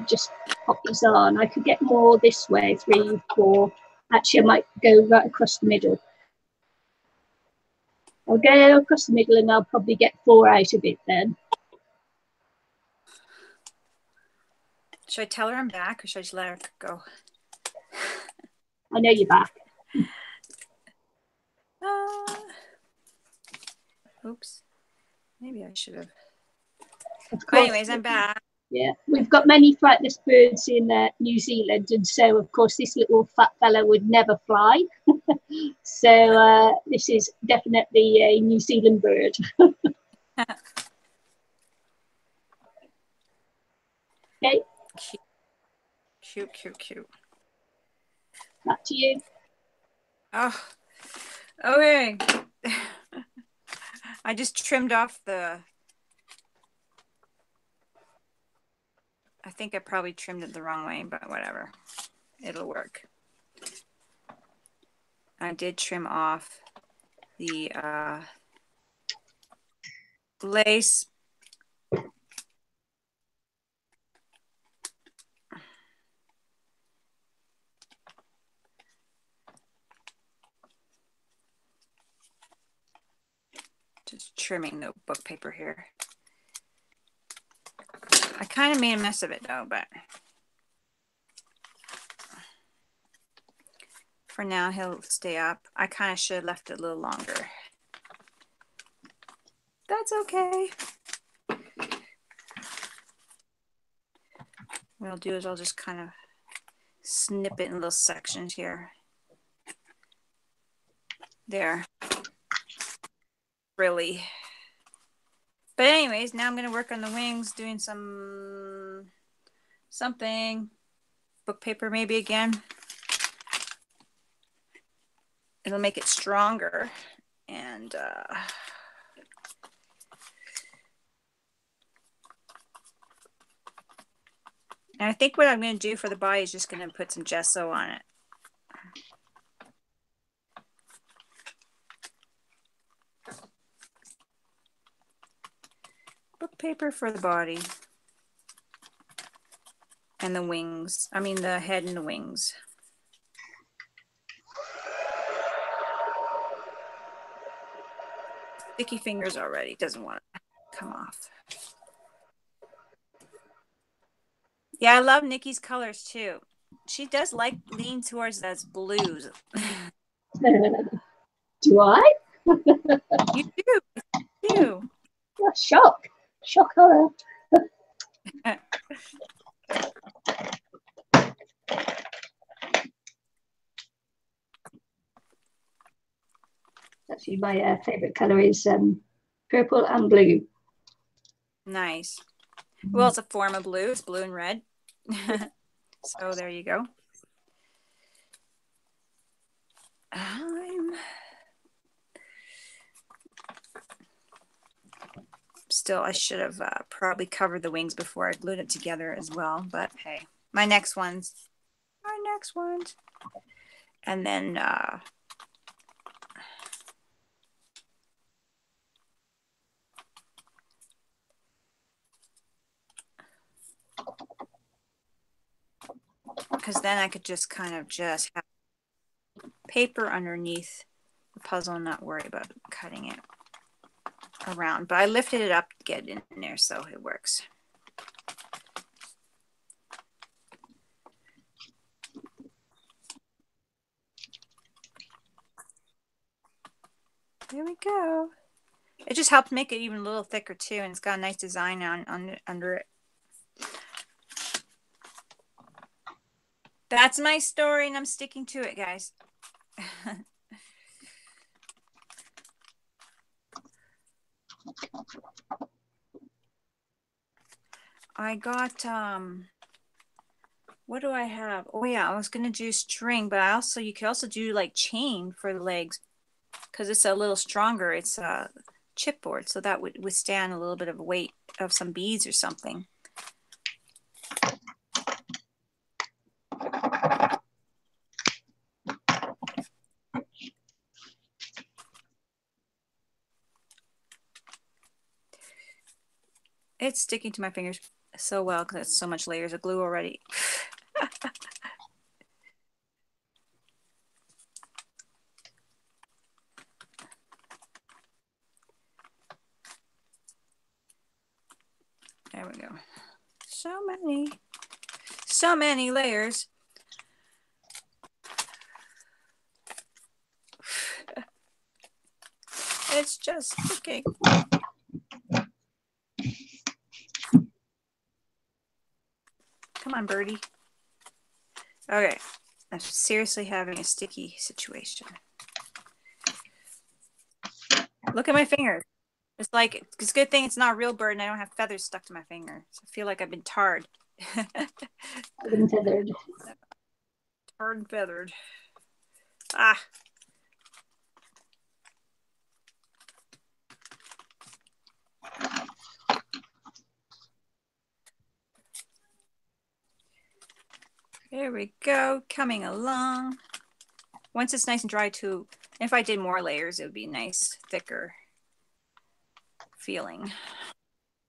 just pop these on. I could get more this way, 3, 4. Actually, I might go right across the middle. I'll go across the middle and I'll probably get 4 out of it then. Should I tell her I'm back or should I just let her go? I know you're back. Oops. Maybe I should have. Of course. Anyways, I'm back. Yeah, we've got many flightless birds in New Zealand, and so of course this little fat fella would never fly. So this is definitely a New Zealand bird. Okay. Cute. Back to you. Oh, okay. I just trimmed off I think I probably trimmed it the wrong way, but whatever. It'll work. I did trim off the lace. Just trimming the book paper here. I kind of made a mess of it though, but for now he'll stay up. I kind of should have left it a little longer. That's okay. What I'll do is I'll just kind of snip it in little sections here. There. Really. But anyways, now I'm going to work on the wings, doing something. Book paper maybe again. It'll make it stronger. And I think what I'm going to do for the body is just going to put some gesso on it. Book paper for the body. And the wings. I mean the head and the wings. Sticky fingers already. Doesn't want to come off. Yeah, I love Nikki's colors too. She does lean towards those blues. Do I? You do. Oh, shock horror. Actually, my favorite color is purple and blue. Nice. Well, it's a form of blue. It's blue and red. So there you go. Still, I should have probably covered the wings before I glued it together as well. But hey, my next ones. And then because then I could just kind of just have paper underneath the puzzle and not worry about cutting it around. But I lifted it up to get it in there, so it works. There we go. It just helped make it even a little thicker too, and it's got a nice design under it. That's my story, and I'm sticking to it, guys. I got what do I have? Oh yeah, I was gonna do string, but you could also do like chain for the legs because it's a little stronger. It's a chipboard, so that would withstand a little bit of weight of some beads or something. It's sticking to my fingers so well because it's so much layers of glue already. There we go. So many layers. It's just sticking. Come on, birdie. Okay, I'm seriously having a sticky situation. Look at my fingers. It's like, it's a good thing it's not a real bird and I don't have feathers stuck to my finger. So I feel like I've been tarred. Feathered. Tarred and feathered. Ah. There we go, coming along. Once it's nice and dry too, if I did more layers, it would be nice, thicker feeling.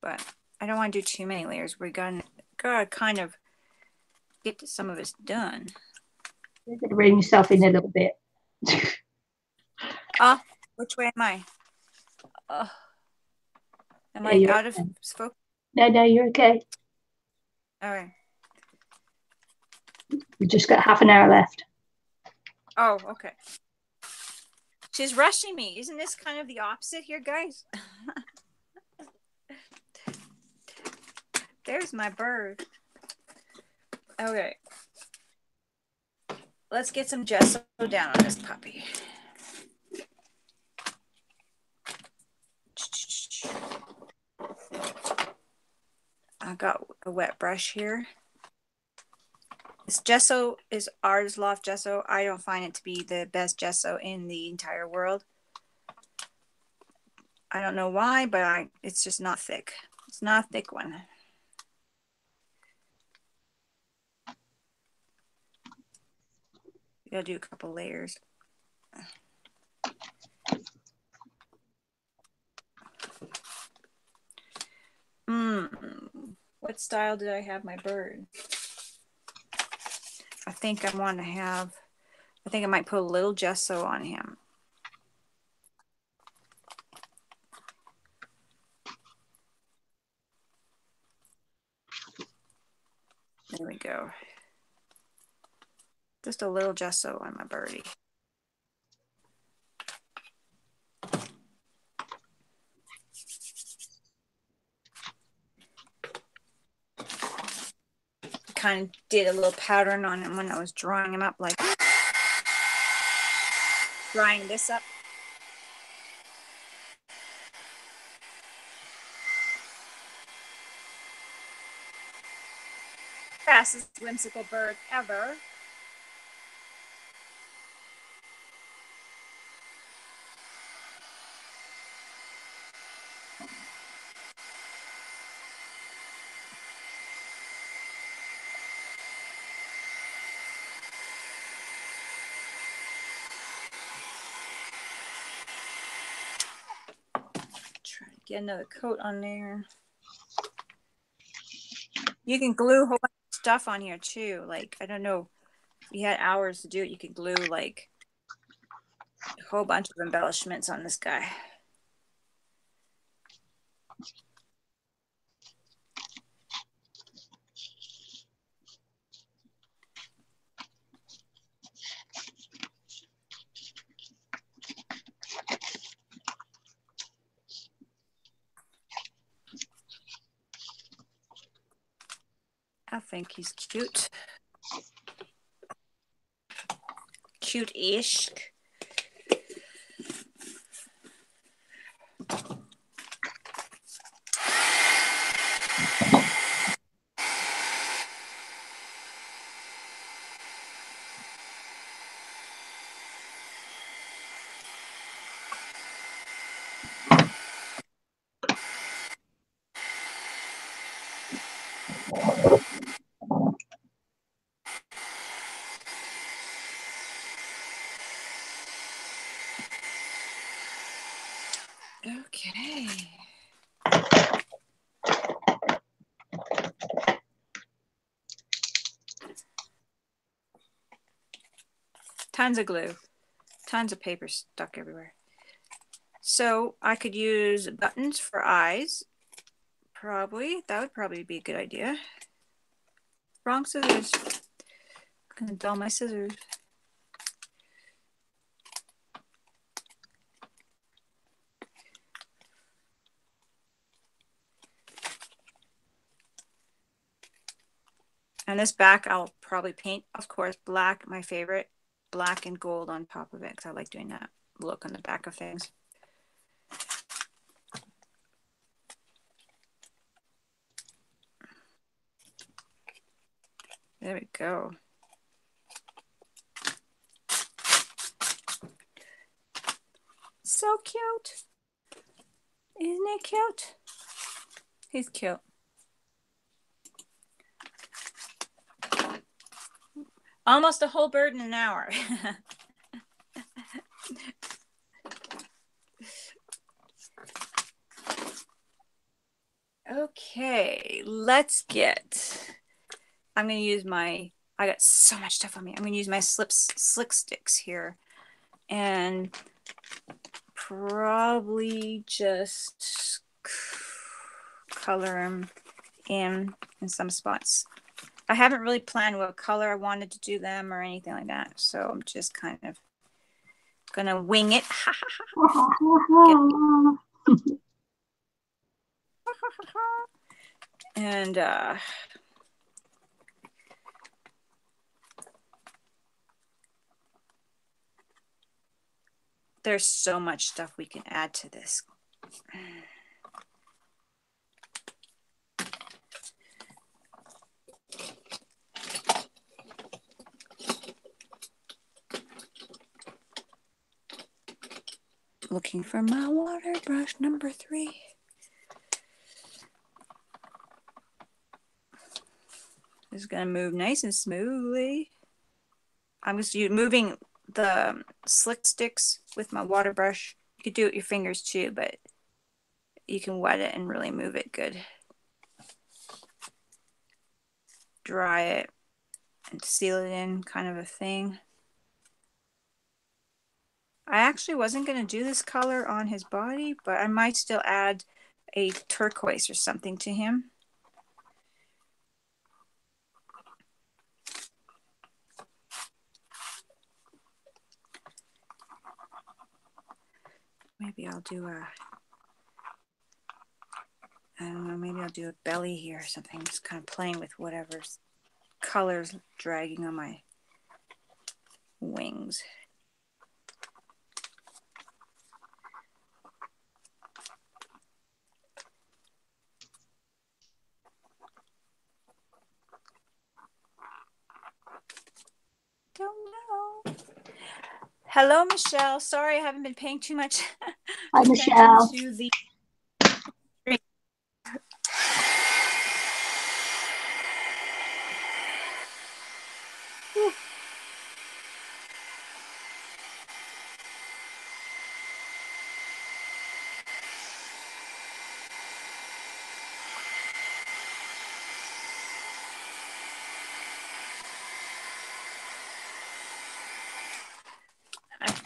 But I don't want to do too many layers. We're gonna kind of get some of this done. You're going to rein yourself in a little bit. Which way am I? Am Yeah, I out of focus? No, you're okay. All right. We've just got half an hour left. Oh, okay. She's rushing me. Isn't this kind of the opposite here, guys? There's my bird. Okay. Let's get some gesso down on this puppy. I got a wet brush here. This gesso is Artist Loft gesso. I don't find it to be the best gesso in the entire world. I don't know why, but it's just not thick. It's not a thick one. You gotta do a couple layers. What style did I have my bird? I think I might put a little gesso on him. There we go. Just a little gesso on my birdie. Kind of did a little pattern on him when I was drawing him up, like drawing this up. Fastest whimsical bird ever. Try to get another coat on there. You can glue a whole bunch of stuff on here too. Like, I don't know, if you had hours to do it, you could glue like a whole bunch of embellishments on this guy. I think he's cute. Cute-ish. Okay. Tons of glue. Tons of paper stuck everywhere. So I could use buttons for eyes. Probably. That would probably be a good idea. Wrong scissors. I'm gonna dull my scissors. And this back, I'll probably paint, of course, black, my favorite, black and gold on top of it, because I like doing that look on the back of things. There we go. So cute. Isn't it cute? He's cute. Almost a whole bird in an hour. Okay, let's get, I'm going to use my, I got so much stuff on me. I'm going to use my slick sticks here and probably just color them in some spots. I haven't really planned what color I wanted to do them or anything like that. So I'm just kind of going to wing it. And there's so much stuff we can add to this. Looking for my water brush number 3. This is going to move nice and smoothly. I'm just moving the slick sticks with my water brush. You could do it with your fingers too, but you can wet it and really move it good. Dry it and seal it in, kind of a thing. I actually wasn't going to do this color on his body, but I might still add a turquoise or something to him. Maybe I'll do a, I don't know, maybe I'll do a belly here or something. Just kind of playing with whatever colors dragging on my wings. Don't know. Hello, Michelle. Sorry, I haven't been paying too much Hi, Michelle. to the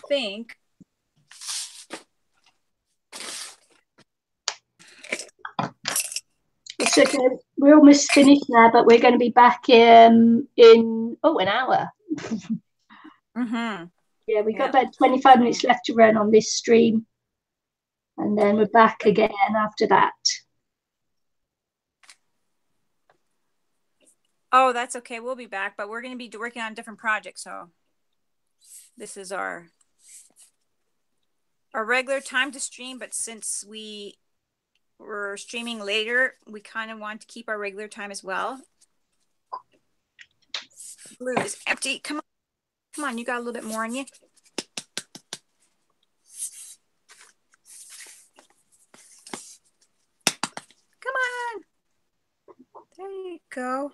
think. It's okay. We're almost finished now, but we're going to be back in an hour. Mm-hmm. Yeah, we got about 25 minutes left to run on this stream, and then we're back again after that. Oh, that's okay. We'll be back, but we're going to be working on different projects. So this is our regular time to stream, but since we're streaming later, we kind of want to keep our regular time as well. Blue is empty. Come on, you got a little bit more on you. Come on. There you go.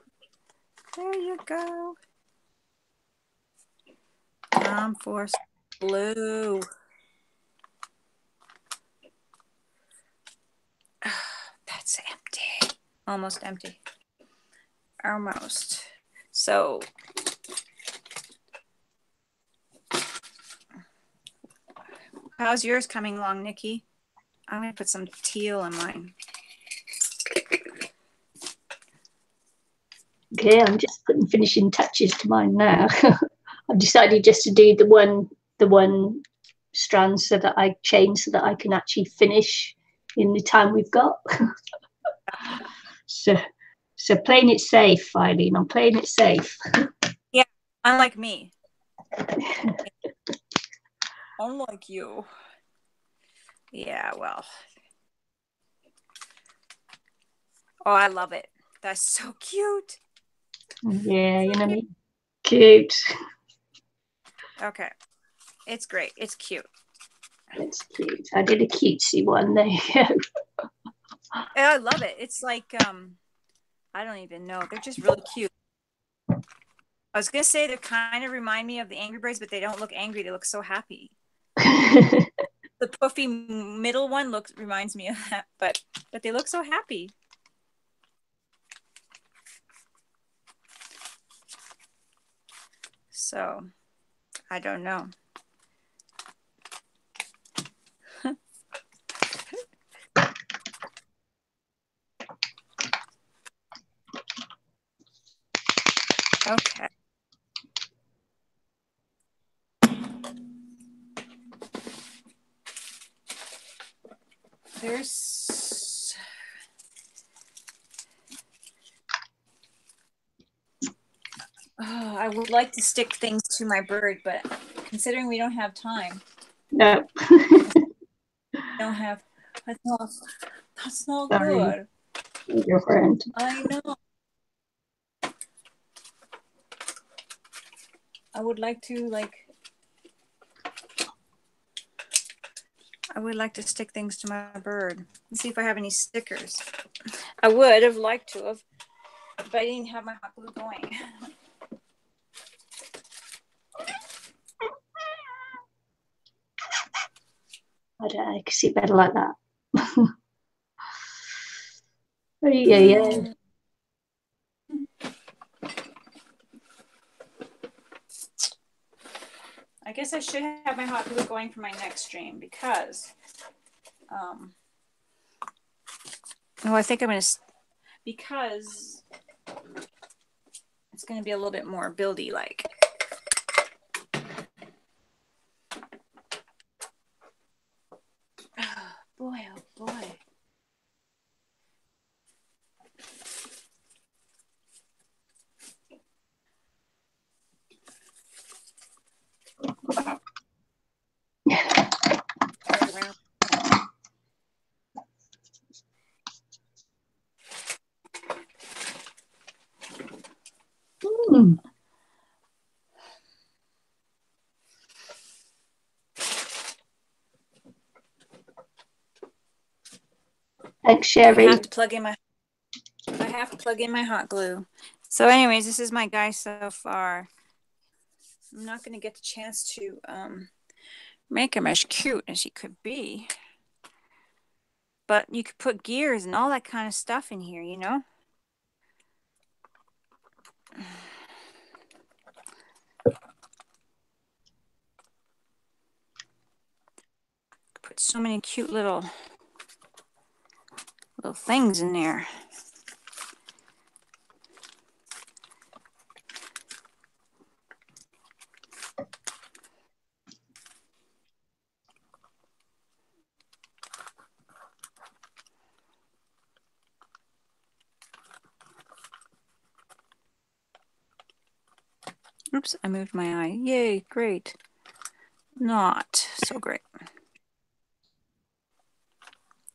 There you go. Come for blue. That's empty. Almost empty. Almost. So how's yours coming along, Nikki? I'm going to put some teal in mine. Okay, I'm just putting finishing touches to mine now. I've decided just to do the one strand so that I change so that I can actually finish in the time we've got. so playing it safe, Eileen. I'm playing it safe. Yeah, unlike me. Unlike you. Yeah, well. Oh, I love it. That's so cute. Yeah, you know me. Cute. Okay. It's great. It's cute. It's cute. I did a cutesy one. There you go. I love it. It's like, I don't even know. They're just really cute. I was going to say they kind of remind me of the Angry Birds, but they don't look angry. They look so happy. The puffy middle one reminds me of that, but they look so happy. So, I don't know. Okay. There's I would like to stick things to my bird, but considering we don't have time. No. Don't have that's not Sorry. good. Your friend. I know. I would like to stick things to my bird. Let's see if I have any stickers. I would have liked to have, but I didn't have my hot glue going. I don't know, I can see it better like that. Yeah. I guess I should have my hot glue going for my next stream because, I think I'm going to, because it's going to be a little bit more buildy like. Oh, boy, oh boy. Thanks, Sherry. I have to plug in my hot glue. So anyways, this is my guy so far. I'm not going to get the chance to make him as cute as he could be. But you could put gears and all that kind of stuff in here, you know? so many cute little things in there. Oops, I moved my eye. Yay, great. Not so great.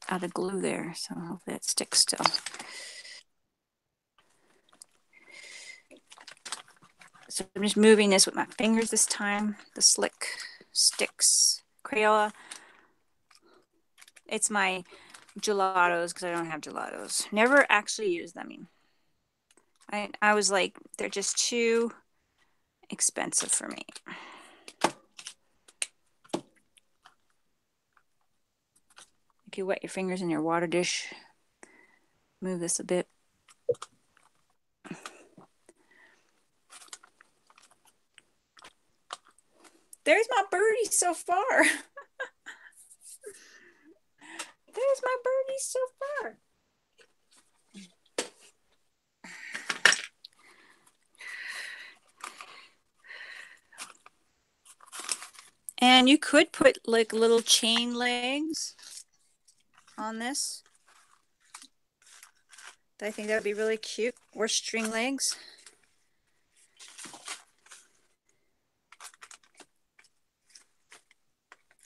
Out of glue there, so hopefully that sticks still. So I'm just moving this with my fingers this time. The Slick Sticks Crayola. It's my gelatos because I don't have gelatos. Never actually used them. I was like, they're just too expensive for me. If you wet your fingers in your water dish, move this a bit. There's my birdie so far. There's my birdie so far. And you could put like little chain legs on this. I think that would be really cute. Or string legs.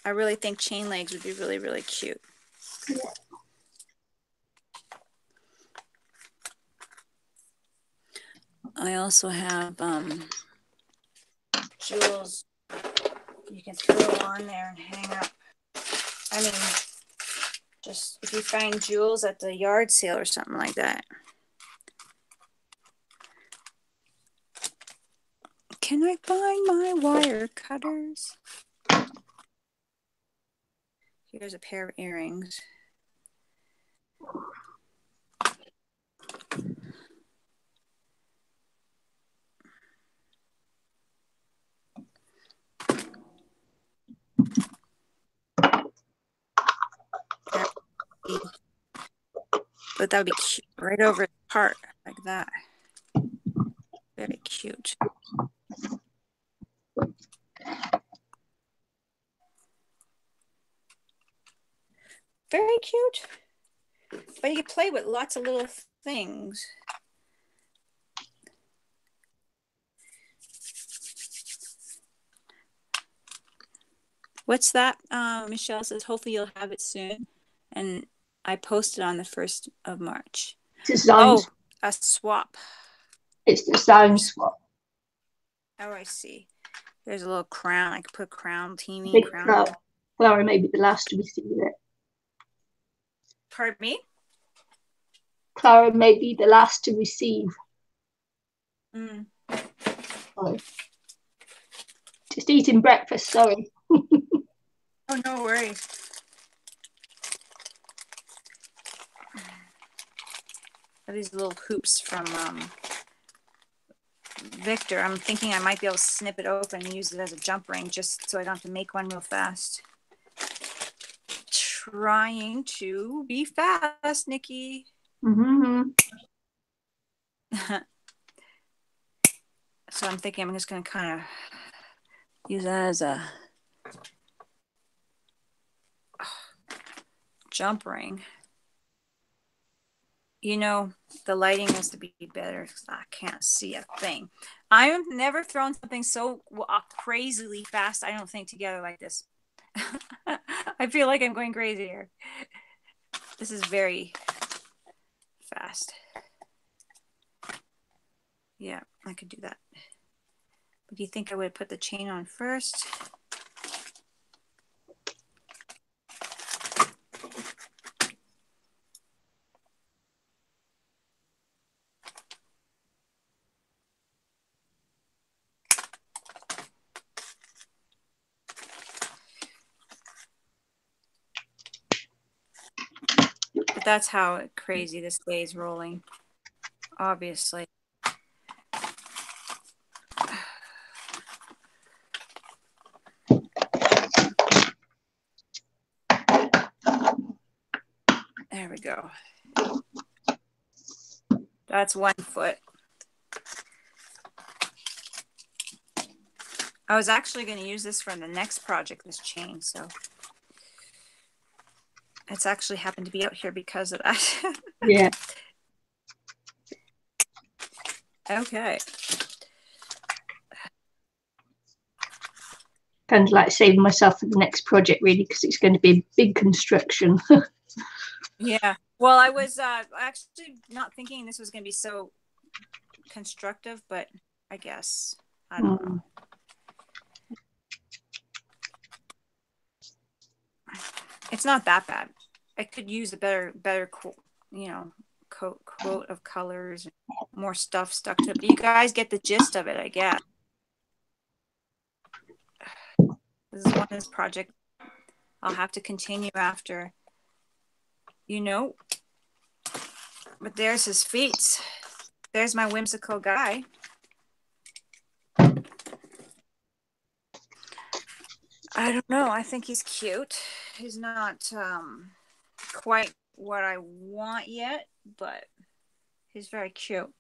I really think chain legs would be really, really cute. Yeah. I also have jewels you can throw on there and hang up. I mean, just if you find jewels at the yard sale or something like that. Can I find my wire cutters? Here's a pair of earrings. But that would be cute right over the part like that. Very cute. Very cute. But you can play with lots of little things. What's that? Michelle says, hopefully you'll have it soon. And I posted on the 1st of March. Design. Oh, a swap. It's design swap. Oh, I see. There's a little crown. I could put a crown, teeny Big crown. Clara may be the last to receive it. Pardon me? Clara may be the last to receive. Mm. Sorry. Just eating breakfast, sorry. Oh, no worries. These little hoops from Victor. I'm thinking I might be able to snip it open and use it as a jump ring just so I don't have to make one real fast. Trying to be fast, Nicky. Mm-hmm. So I'm thinking I'm just going to kind of use that as a jump ring. You know, the lighting has to be better because I can't see a thing. I've never thrown something so crazily fast, I don't think, together like this. I feel like I'm going crazy here. This is very fast. Yeah, I could do that. But do you think I would put the chain on first? But that's how crazy this day is rolling, obviously. go. That's 1 foot. I was actually going to use this for the next project, this chain, so it's actually happened to be out here because of that. Yeah. Okay. Kind of like saving myself for the next project, really, because it's going to be a big construction. Yeah. Well, I was actually not thinking this was going to be so constructive, but I guess I don't know. It's not that bad. I could use a better, you know, coat of colors, more stuff stuck to it. But you guys get the gist of it, I guess. This is one of this project I'll have to continue after, you know. But there's his feet. There's my whimsical guy. I don't know. I think he's cute. He's not quite what I want yet, but he's very cute.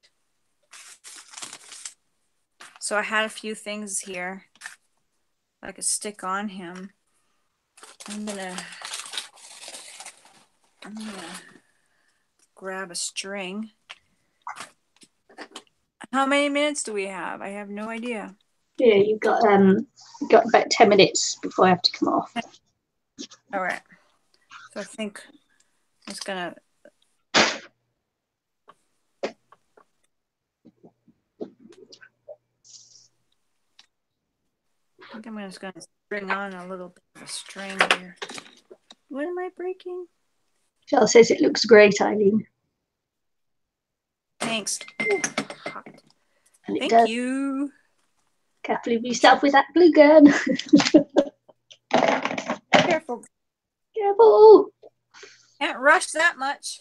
So I had a few things here I could stick on him. I'm gonna grab a string. How many minutes do we have? I have no idea. Yeah, you've got about 10 minutes before I have to come off. All right. So I think it's gonna. I think I'm just gonna bring on a little bit of a string here. What am I breaking? Shell says it looks great, Eileen. Thanks. And Thank does. you. Carefully with yourself with that glue gun. Careful. Careful. Can't rush that much.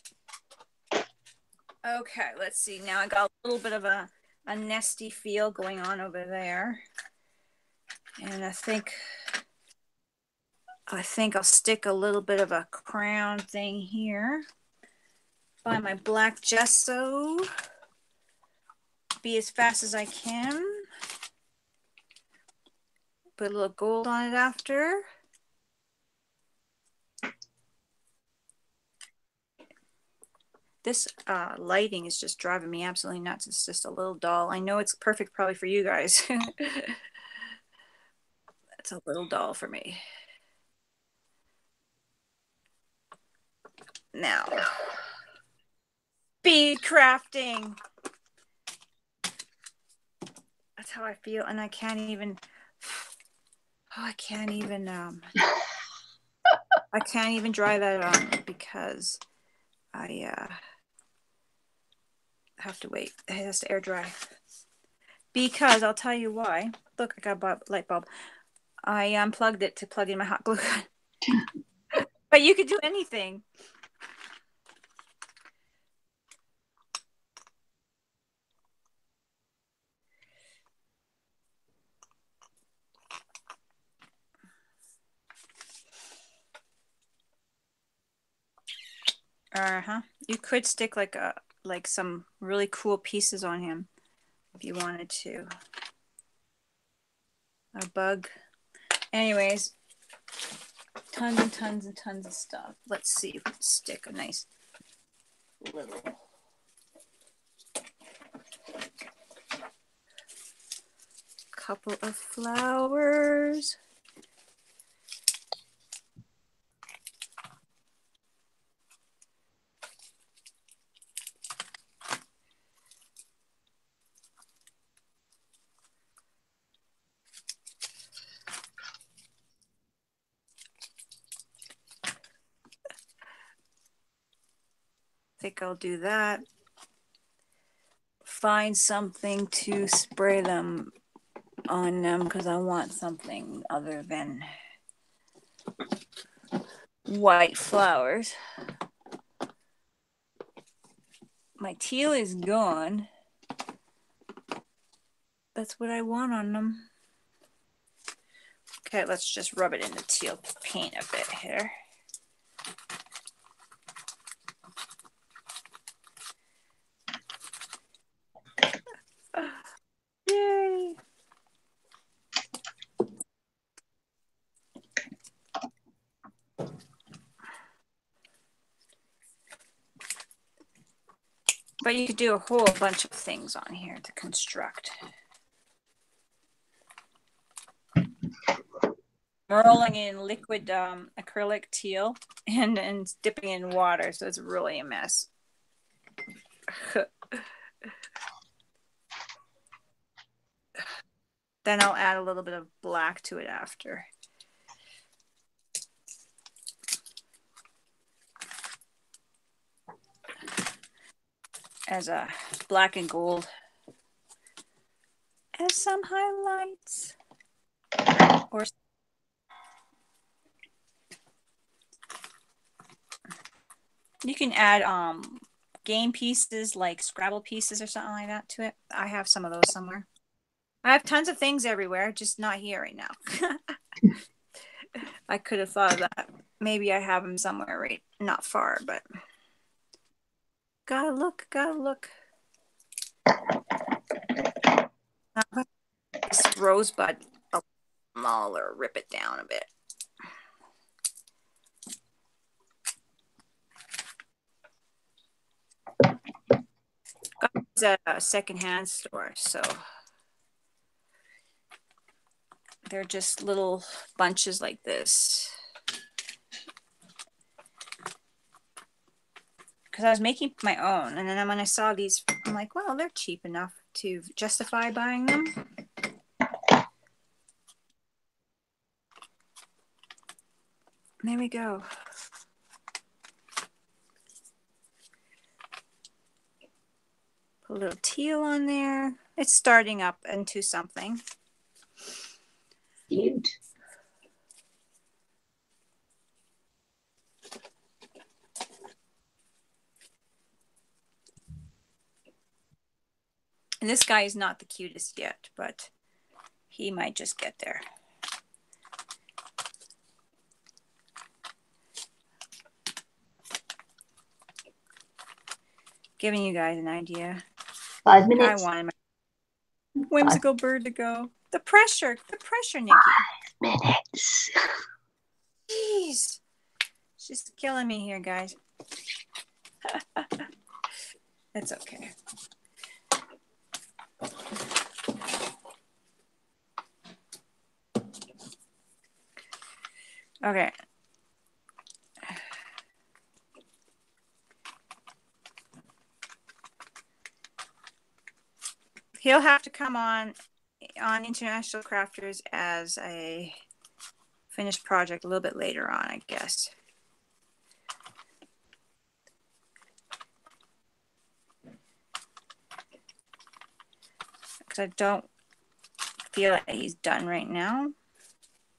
Okay, let's see. Now I got a little bit of a nesty feel going on over there. And I think I'll stick a little bit of a crown thing here. Find my black gesso. Be as fast as I can. Put a little gold on it after. This lighting is just driving me absolutely nuts. It's just a little dull. I know it's perfect probably for you guys. It's a little dull for me. Now, speed crafting. That's how I feel, and I can't even. Oh, I can't even dry that on because I have to wait. It has to air dry. Because I'll tell you why. Look, I got a light bulb. I unplugged it to plug in my hot glue gun. But you could do anything. You could stick like some really cool pieces on him if you wanted to. A bug. Anyways, tons and tons and tons of stuff. Let's see if we can stick a nice little couple of flowers. I think I'll do that. Find something to spray them on them because I want something other than white flowers. My teal is gone. That's what I want on them. Okay, let's just rub it in the teal paint a bit here. But you could do a whole bunch of things on here to construct. Rolling in liquid acrylic teal and dipping in water, so it's really a mess. Then I'll add a little bit of black to it after. As a black and gold. As some highlights. Or you can add game pieces like Scrabble pieces or something like that to it. I have some of those somewhere. I have tons of things everywhere, just not here right now. I could have thought of that. Maybe I have them somewhere right not far, but gotta look. This rosebud a smaller, rip it down a bit. It's a secondhand store, so they're just little bunches like this. Because I was making my own, and then when I saw these, I'm like, well, they're cheap enough to justify buying them. There we go. Put a little teal on there. It's starting up into something. Cute. And this guy is not the cutest yet, but he might just get there. Giving you guys an idea. 5 minutes. I wanted my whimsical bird to go. The pressure, Nicky. 5 minutes. Jeez. She's killing me here, guys. That's okay. Okay. He'll have to come on International Crafters as a finished project a little bit later on, I guess. Because I don't feel like he's done right now,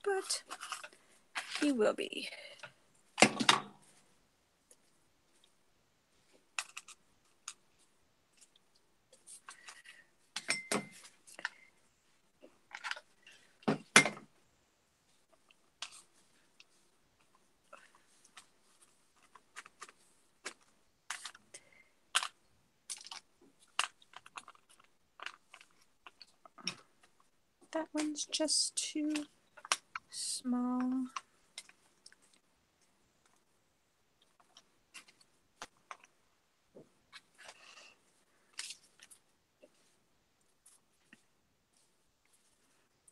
but he will be. That one's just too small.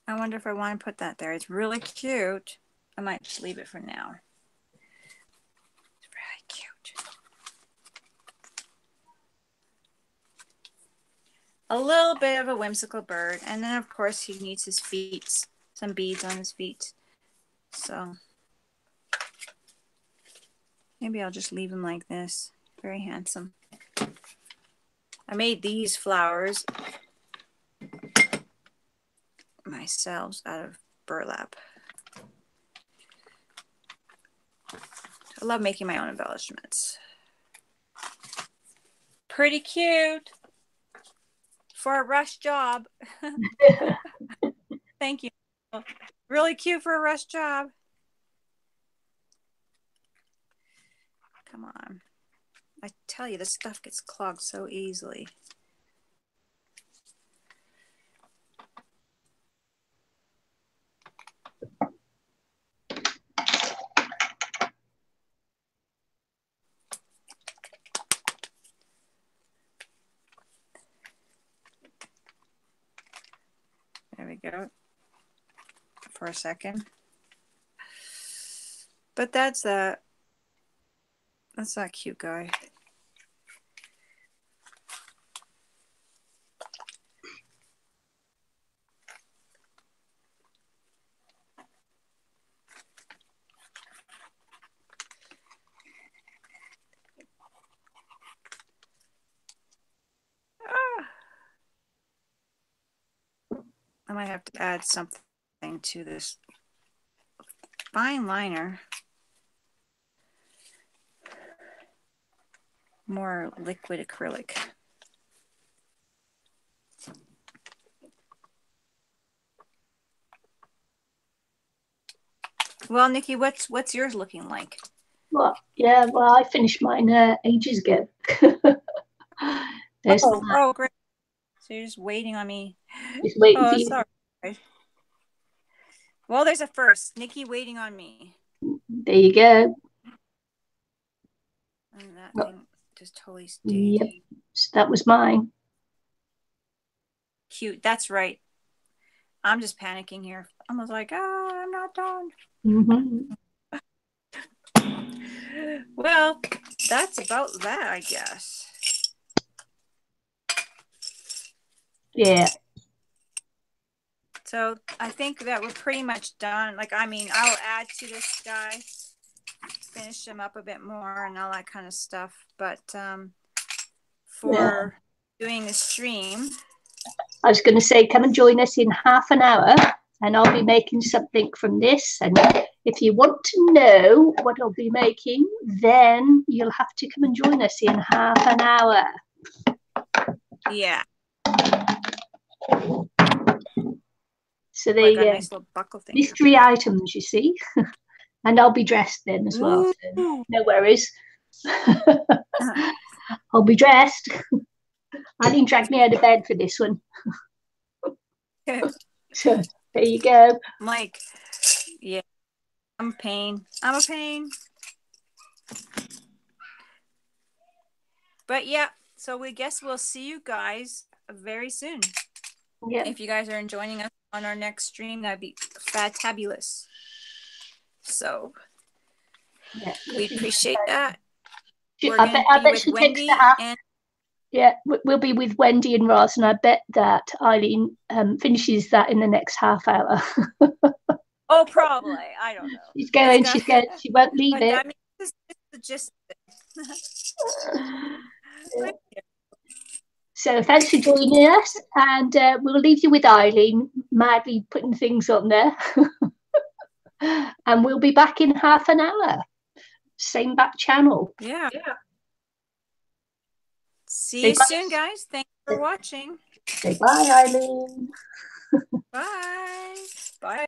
I wonder if I want to put that there. It's really cute. I might just leave it for now. It's really cute. A little bit of a whimsical bird. And then, of course, he needs his feet. Some beads on his feet. So maybe I'll just leave him like this. Very handsome. I made these flowers myself out of burlap. I love making my own embellishments. Pretty cute for a rush job. Thank you. Really cute for a rush job. Come on. I tell you, this stuff gets clogged so easily. freak out for a second. But that's that cute guy. I might have to add something to this fine liner. More liquid acrylic. Well, Nikki, what's yours looking like? Well, yeah, well, I finished mine ages ago. Oh, great. So you're just waiting on me. Just waiting for Oh, you. sorry. Well, there's a first. Nikki waiting on me. There you go. And that thing just totally stayed. Yep. So that was mine. Cute. That's right. I'm just panicking here. I was like, I'm not done. Mm-hmm. Well, that's about that, I guess. Yeah. So I think that we're pretty much done. Like, I mean, I'll add to this guy, finish him up a bit more and all that kind of stuff. But for doing the stream, I was going to say, come and join us in half an hour and I'll be making something from this. And if you want to know what I'll be making, then you'll have to come and join us in half an hour. Yeah. So they nice little buckle thing. Mystery items, you see. And I'll be dressed then as well. So no worries. I'll be dressed. Eileen dragged me out of bed for this one. So there you go. Mike. Yeah. I'm a pain. But yeah, so we guess we'll see you guys very soon. Yeah. If you guys are joining us on our next stream, that'd be fantabulous. So we appreciate that. We're going to be with Wendy and yeah, we'll be with Wendy and Roz, and I bet that Eileen finishes that in the next half hour. Oh, probably. I don't know. She's going. She won't leave it. I mean, this is the gist of it. So thanks for joining us, and we'll leave you with Eileen madly putting things on there. And we'll be back in half an hour. Same back channel. Yeah. See you soon, guys. Thanks for watching. Say bye, Eileen. Bye. Bye.